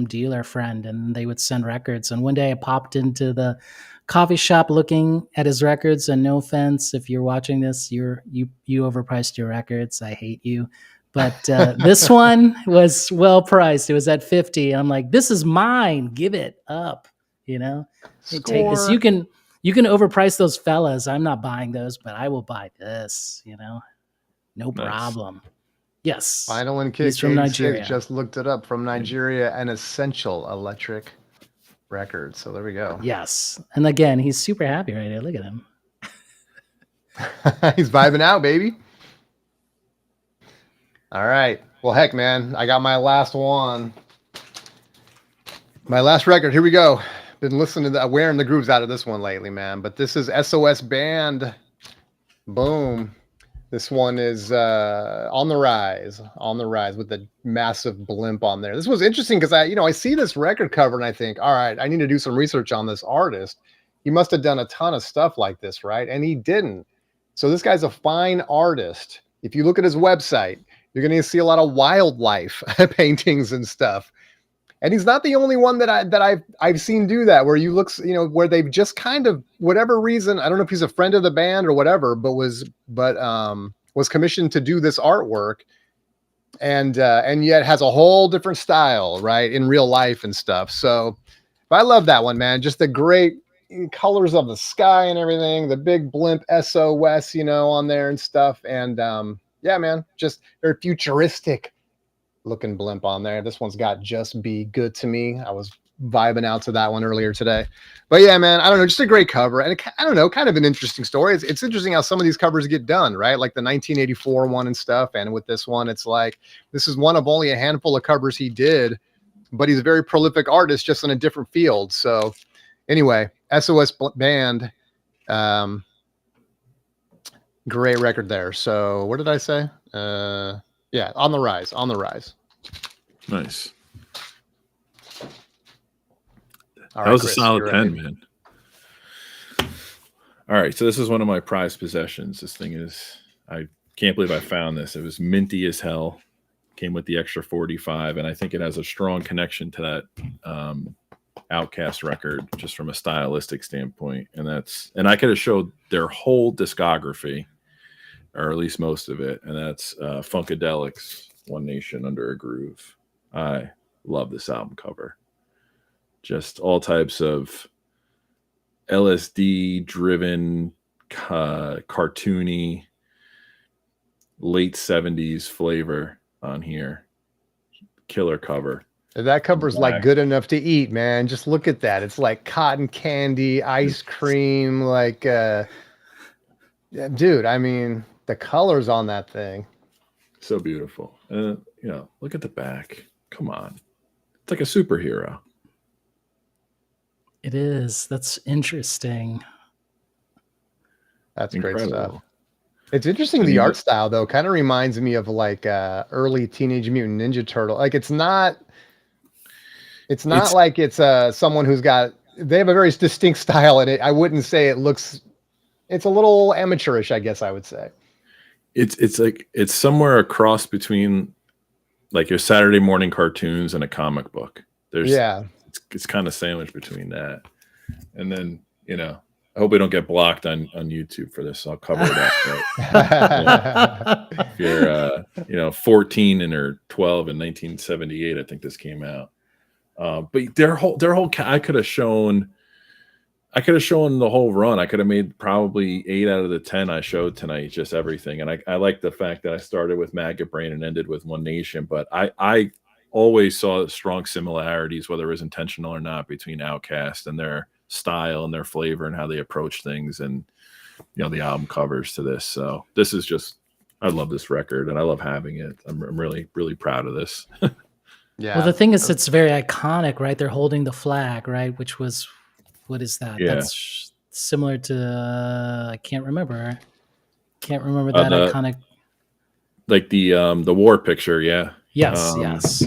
dealer friend, and they would send records. And one day I popped into the coffee shop looking at his records, and no offense if you're watching this, you overpriced your records. I hate you. But this one was well priced. It was at 50. I'm like, this is mine. Give it up. You know, hey, take this. You can overprice those fellas. I'm not buying those, but I will buy this. You know, no problem. Yes. Final and Kick. He's from Nigeria. Just looked it up. From Nigeria, an Essential Electric record. So there we go. Yes. And again, he's super happy right here. Look at him. He's vibing out, baby. All right. Well, heck, man. I got my last one. My last record. Here we go. Been listening to that, wearing the grooves out of this one lately, man. But this is SOS Band. Boom. This one is on the rise with the massive blimp on there. This was interesting because I see this record cover and I think, all right, I need to do some research on this artist. He must have done a ton of stuff like this, right? And he didn't. So this guy's a fine artist. If you look at his website, you're going to see a lot of wildlife paintings and stuff. And he's not the only one that I've seen do that, where you look, where they've just kind of, whatever reason, I don't know if he's a friend of the band or whatever, but was commissioned to do this artwork, and yet has a whole different style, right, in real life and stuff. So I love that one, man. Just the great colors of the sky and everything, the big blimp SOS, on there and stuff. And yeah, man, just very futuristic looking blimp on there. This one's got Just Be Good to Me. I was vibing out to that one earlier today. But yeah, man, I don't know, just a great cover, and I don't know, kind of an interesting story. It's interesting how some of these covers get done, right? Like the 1984 one and stuff, and with this one, it's like this is one of only a handful of covers he did, but he's a very prolific artist, just in a different field. So anyway, SOS Band, great record there. So what did I say? Yeah, on the rise. Nice. All That right, was Chris, a solid you're 10, right. man. All right, so this is one of my prized possessions. This thing is, I can't believe I found this. It was minty as hell. Came with the extra 45, and I think it has a strong connection to that Outkast record, just from a stylistic standpoint. And I could have showed their whole discography, or at least most of it, and that's Funkadelics, One Nation Under a Groove. I love this album cover. Just all types of LSD driven, cartoony, late 70s flavor on here. Killer cover. That cover's like good enough to eat, man. Just look at that. It's like cotton candy, ice cream, like yeah, dude, I mean, the colors on that thing. So beautiful. Look at the back. Come on. It's like a superhero. It is. That's interesting. That's Incredible. great stuff. It's interesting. The art style, though, kind of reminds me of like early Teenage Mutant Ninja Turtle. Like it's not like it's someone who's got. They have a very distinct style, and I wouldn't say it looks. It's a little amateurish, I guess I would say. It's like it's somewhere across between like your Saturday morning cartoons and a comic book. It's kind of sandwiched between that, and then I hope we don't get blocked on YouTube for this. So I'll cover that. But, if you're 14 or 12 in 1978, I think this came out. But their whole I could have shown the whole run. I could have made probably 8 out of the 10 I showed tonight, just everything. And I like the fact that I started with Maggot Brain and ended with One Nation. But I always saw strong similarities, whether it was intentional or not, between Outkast and their style and their flavor and how they approach things, and the album covers to this. So this is just, I love this record and I love having it. I'm really, really proud of this. Yeah. Well, the thing is, it's very iconic, right? They're holding the flag, right? Which was, what is that? Yeah. That's similar to, I can't remember that iconic. Like the war picture. Yeah. Yes.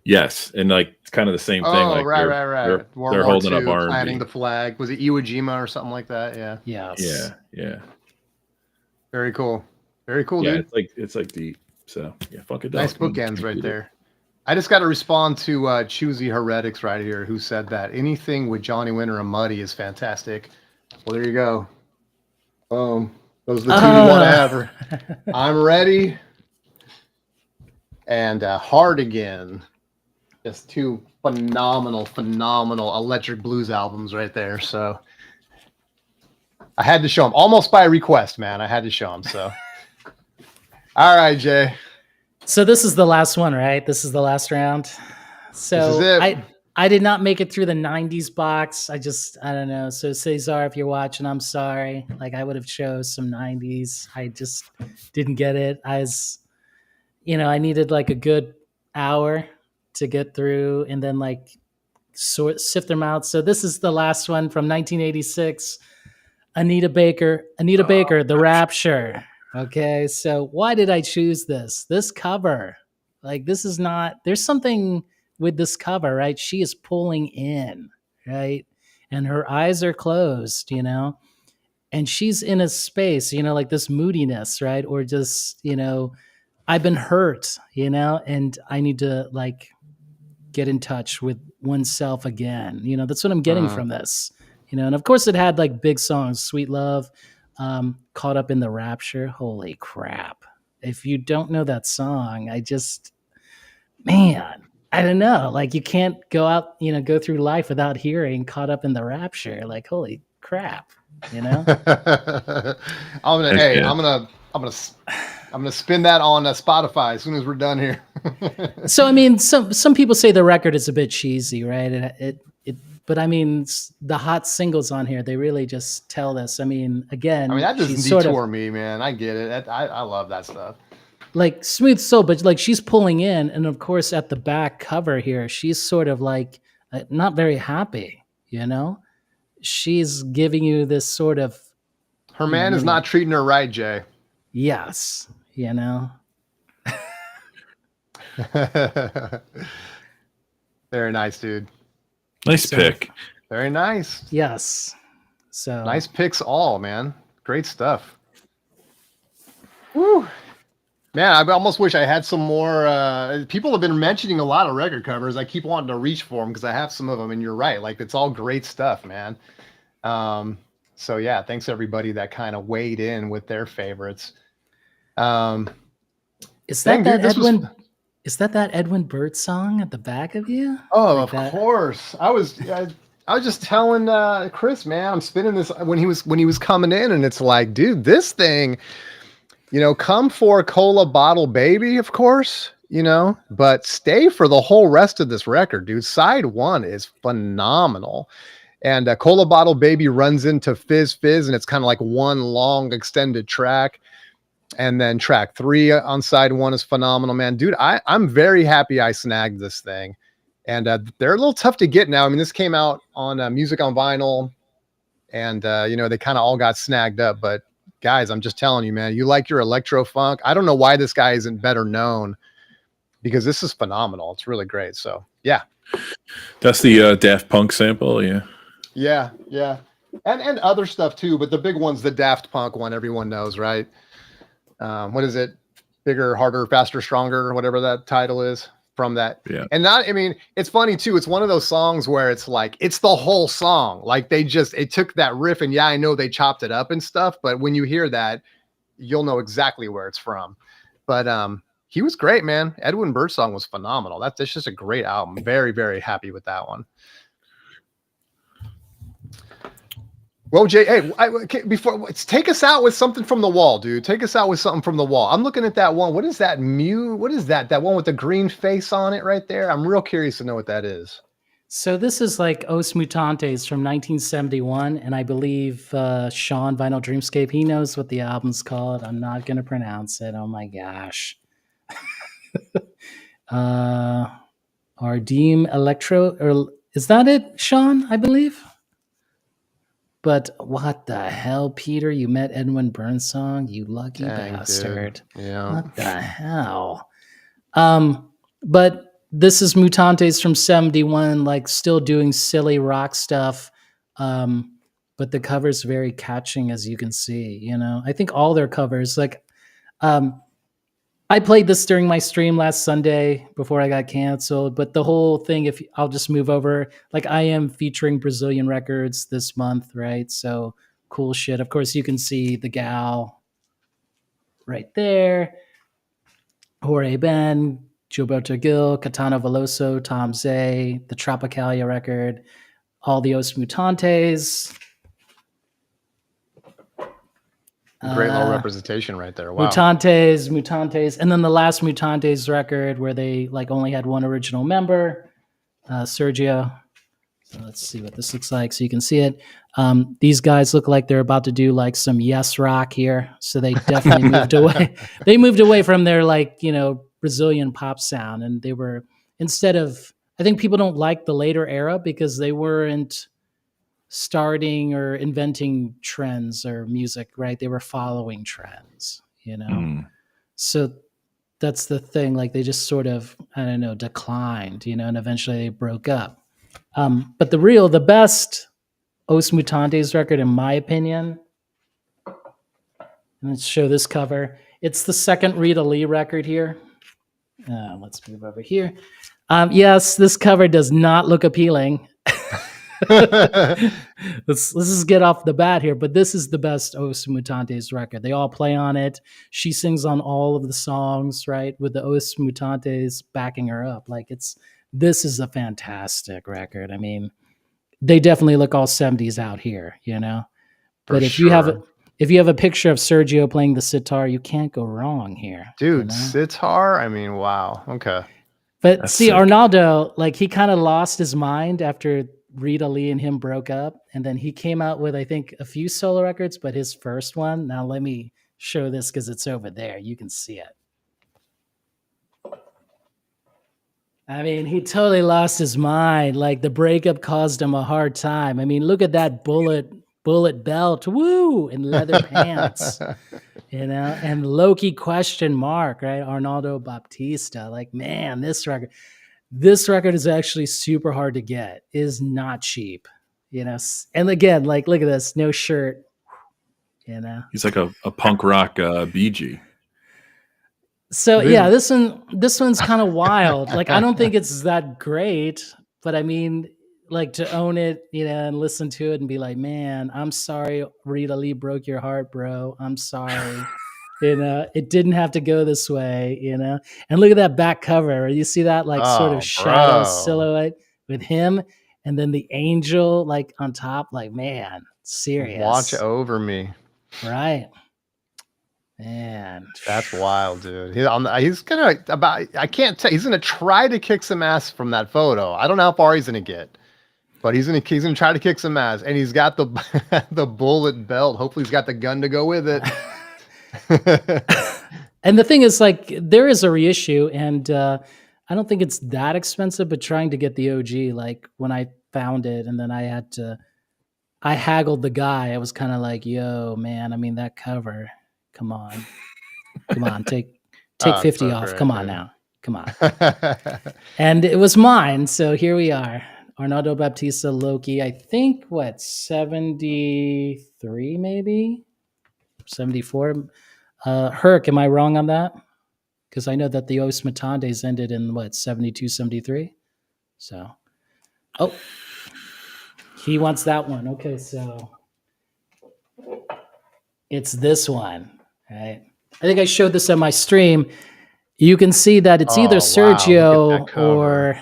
Yes. And like it's kind of the same thing. Oh, like right. They're World War holding II, up R&B. planting the flag. Was it Iwo Jima or something like that? Yeah. Yes. Yeah. Very cool. Very cool, Yeah. dude. It's like deep. So yeah, Funkadelic. Nice bookends right there. I just got to respond to Choosy Heretics right here, who said that anything with Johnny Winter and Muddy is fantastic. Well, there you go. Those are the two you want to have. I'm Ready and Hard Again. Just two phenomenal electric blues albums right there. So I had to show them, almost by request, man. I had to show them. So, all right, Jay. So this is the last one, right? This is the last round. So This is it. I did not make it through the 90s box. I don't know. So Cesar, if you're watching, I'm sorry. Like I would have chose some 90s. I just didn't get it. I needed like a good hour to get through and then like sift them out. So this is the last one from 1986. Anita Baker, The Rapture. Okay, so why did I choose this? This cover, like this is not, there's something with this cover, right? She is pulling in, right? And her eyes are closed, and she's in a space, like this moodiness, right? Or just, I've been hurt, and I need to like get in touch with oneself again. That's what I'm getting from this, and of course it had like big songs, Sweet Love, Caught Up in the Rapture. Holy crap. If you don't know that song, I don't know. Like you can't go out, go through life without hearing Caught Up in the Rapture. Like, holy crap, I'm gonna I'm gonna spin that on Spotify as soon as we're done here. So I mean, some people say the record is a bit cheesy, right? But I mean, the hot singles on here, they really just tell this. I mean, again, I mean, that doesn't she's sort detour of me, man. I get it. I love that stuff. like Smooth Soul, but like she's pulling in, and of course at the back cover here, she's sort of like not very happy. You know, she's giving you this sort of Her man is not treating her right, Jay. yes, you know. Very nice, dude. Nice pick. Very nice. Yes. So Nice picks all, man. Great stuff. Woo. Man, I almost wish I had some more. People have been mentioning a lot of record covers. I keep wanting to reach for them because I have some of them, and you're right. Like, it's all great stuff, man. So, yeah, thanks everybody that kind of weighed in with their favorites. is that Dang, dude, Edwin? Is that Edwin Burt song at the back of you? Oh, Like of that? course. I was just telling Chris, man, I'm spinning this when he was coming in, and it's like, dude, this thing, come for Cola Bottle Baby, of course, but stay for the whole rest of this record, dude. Side 1 is phenomenal. And Cola Bottle Baby runs into Fizz Fizz, and it's kind of like one long extended track. And then track 3 on side 1 is phenomenal, man. Dude, I'm very happy I snagged this thing. And they're a little tough to get now. I mean, this came out on Music on Vinyl, and, they kind of all got snagged up. But, guys, I'm just telling you, man, you like your electro funk. I don't know why this guy isn't better known, because this is phenomenal. It's really great. So, yeah. That's the Daft Punk sample, yeah. Yeah, yeah. And other stuff, too. But the big one's the Daft Punk one everyone knows, right? What is it? Bigger, harder, faster, stronger, whatever that title is from that. Yeah. And it's funny too. It's one of those songs where it's like, it's the whole song. Like it took that riff, and yeah, I know they chopped it up and stuff, but when you hear that, you'll know exactly where it's from. But he was great, man. Edwin Burt song was phenomenal. That's just a great album. Very, very happy with that one. Well, Jay, hey, take us out with something from the wall, dude. Take us out with something from the wall. I'm looking at that one. What is that? What is that? That one with the green face on it right there? I'm real curious to know what that is. So this is like Os Mutantes from 1971, and I believe Sean Vinyl Dreamscape, he knows what the album's called. I'm not going to pronounce it. Oh my gosh. Ardeem Electro, or is that it, Sean? I believe. But what the hell, Peter? You met Edwin Burnsong, you lucky bastard. Dude. Yeah. What the hell? But this is Mutantes from 71, like still doing silly rock stuff. But the cover's very catching, as you can see, I think all their covers, like, I played this during my stream last Sunday before I got canceled, but the whole thing, I'll just move over, like I am featuring Brazilian records this month, right? So cool shit. Of course, you can see the gal right there. Jorge Ben, Gilberto Gil, Caetano Veloso, Tom Zay, the Tropicalia record, all the Os Mutantes. Great little representation right there. Wow. Mutantes, and then the last Mutantes record where they like only had one original member, Sergio. So let's see what this looks like so you can see it. These guys look like they're about to do like some yes rock here, so they definitely moved away. They moved away from their Brazilian pop sound, and they were, instead of, I think people don't like the later era because they weren't starting or inventing trends or music, right? They were following trends, So that's the thing. Like they just sort of, I don't know, declined, and eventually they broke up. But the best Os Mutantes record, in my opinion, and let's show this cover. It's the second Rita Lee record here. Let's move over here. Yes, this cover does not look appealing. Let's just get off the bat here, but this is the best Os Mutantes record. They all play on it. She sings on all of the songs, right, with the Os Mutantes backing her up. Like this is a fantastic record. I mean, they definitely look all 70s out here, But if you have if you have a picture of Sergio playing the sitar, you can't go wrong here, Dude, you know? sitar. I mean, wow. Okay. But That's see, sick. Arnaldo, like he kind of lost his mind after Rita Lee and him broke up, and then he came out with, I think, a few solo records, but his first one. Now let me show this because it's over there. You can see it. I mean, he totally lost his mind. Like the breakup caused him a hard time. I mean, look at that bullet belt, woo, and leather pants, you know, and Loki question mark, right? Arnaldo Baptista. Like, man, this record is actually super hard to get. It is not cheap, you know. And again, like, look at this, no shirt, you know. He's like a punk rock BG. So yeah, this one's kind of wild. Like, I don't think it's that great, but I mean, like to own it, you know, and listen to it and be like, man, I'm sorry, Rita Lee broke your heart, bro. I'm sorry. You know, it didn't have to go this way, you know. And look at that back cover. You see that like sort Oh, of shadow bro. silhouette with him and then the angel like on top, like, man, serious. Watch over me. Right. Man, That's wild, dude. He's gonna I can't tell. He's gonna try to kick some ass from that photo. I don't know how far he's gonna get, but he's gonna try to kick some ass. And he's got the the bullet belt. Hopefully, he's got the gun to go with it. And the thing is, like, there is a reissue, and I don't think it's that expensive. But trying to get the OG, like when I found it, and then I haggled the guy. I was kind of like, "Yo, man, I mean that cover." Come on, take 50 off. Great, Come on dude. now, come on. And it was mine, so here we are. Arnaldo Baptista, Loki. I think what 73 maybe 74. Herc, am I wrong on that? Because I know that the Os Mutantes ended in what 72, 73. So, oh, he wants that one. Okay, so it's this one. Right. I think I showed this on my stream. You can see that it's either Oh, wow. Sergio Look at that cover.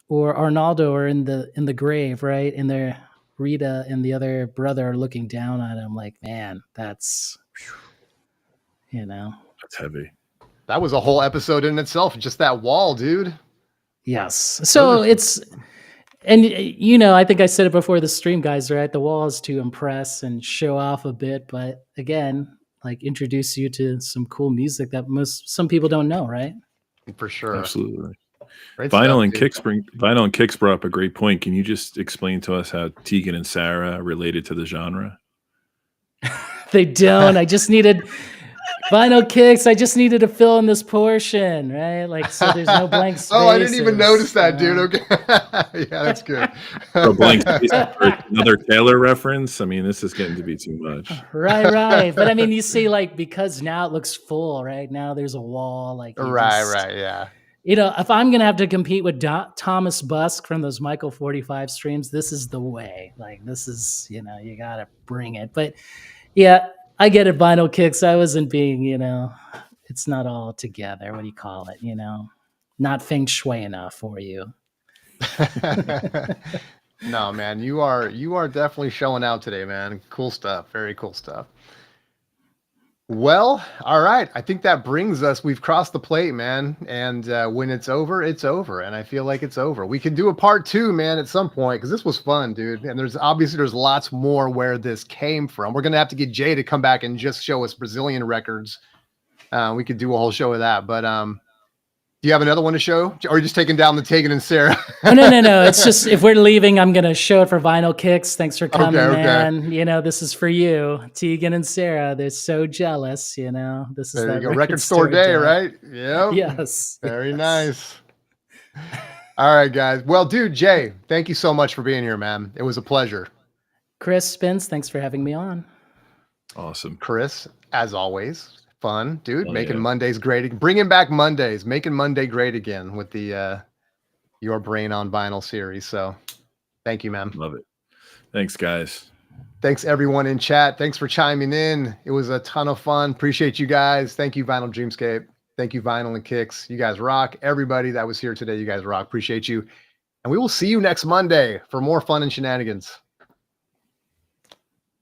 or Arnaldo are in the grave, right? And they're Rita and the other brother are looking down at him like, man, that's, you know. That's heavy. That was a whole episode in itself. Just that wall, dude. Yes. So it's, and you know, I think I said it before the stream, guys, right? The wall is to impress and show off a bit, but again, like introduce you to some cool music that some people don't know, right? For sure. Absolutely. Great Vinyl stuff, and dude. Vinyl and Kicks brought up a great point. Can you just explain to us how Tegan and Sarah are related to the genre? They don't. I just needed Vinyl Kicks. I just needed to fill in this portion, right? Like, so there's no blank spaces. Oh, I didn't even notice that, dude. Okay. Yeah, that's good. A blank space for another Taylor reference. I mean, this is getting to be too much. Right. But I mean, you see, like, because now it looks full, right? Now there's a wall. Like, Right. Yeah. You know, if I'm going to have to compete with Thomas Busk from those Michael 45 streams, this is the way. Like, this is, you know, you got to bring it. But yeah, I get it, Vinyl Kicks. I wasn't being, you know, it's not all together. What do you call it? You know, not feng shui enough for you. No, man, you are definitely showing out today, man. Cool stuff. Very cool stuff. Well, all right. I think that brings us, we've crossed the plate, man. And when it's over, it's over. And I feel like it's over. We can do a part 2, man, at some point, because this was fun, dude. And there's lots more where this came from. We're going to have to get Jay to come back and just show us Brazilian records. We could do a whole show of that. But do you have another one to show? Or are you just taking down the Tegan and Sarah? Oh, no. It's just, if we're leaving, I'm going to show it for Vinyl Kicks. Thanks for coming, Okay. man. You know, this is for you. Tegan and Sarah, they're so jealous, you know. This is There that you go. Record store day, right? Yep. Yes. Very yes. nice. All right, guys. Well, dude, Jay, thank you so much for being here, man. It was a pleasure. Chris Spence, thanks for having me on. Awesome. Chris, as always, fun, dude. Oh, making yeah. Mondays great. Bringing back Mondays. Making Monday great again with the Your Brain on Vinyl series. So thank you, man. Love it. Thanks, guys. Thanks, everyone in chat. Thanks for chiming in. It was a ton of fun. Appreciate you guys. Thank you, Vinyl Dreamscape. Thank you, Vinyl and Kicks. You guys rock. Everybody that was here today, you guys rock. Appreciate you. And we will see you next Monday for more fun and shenanigans.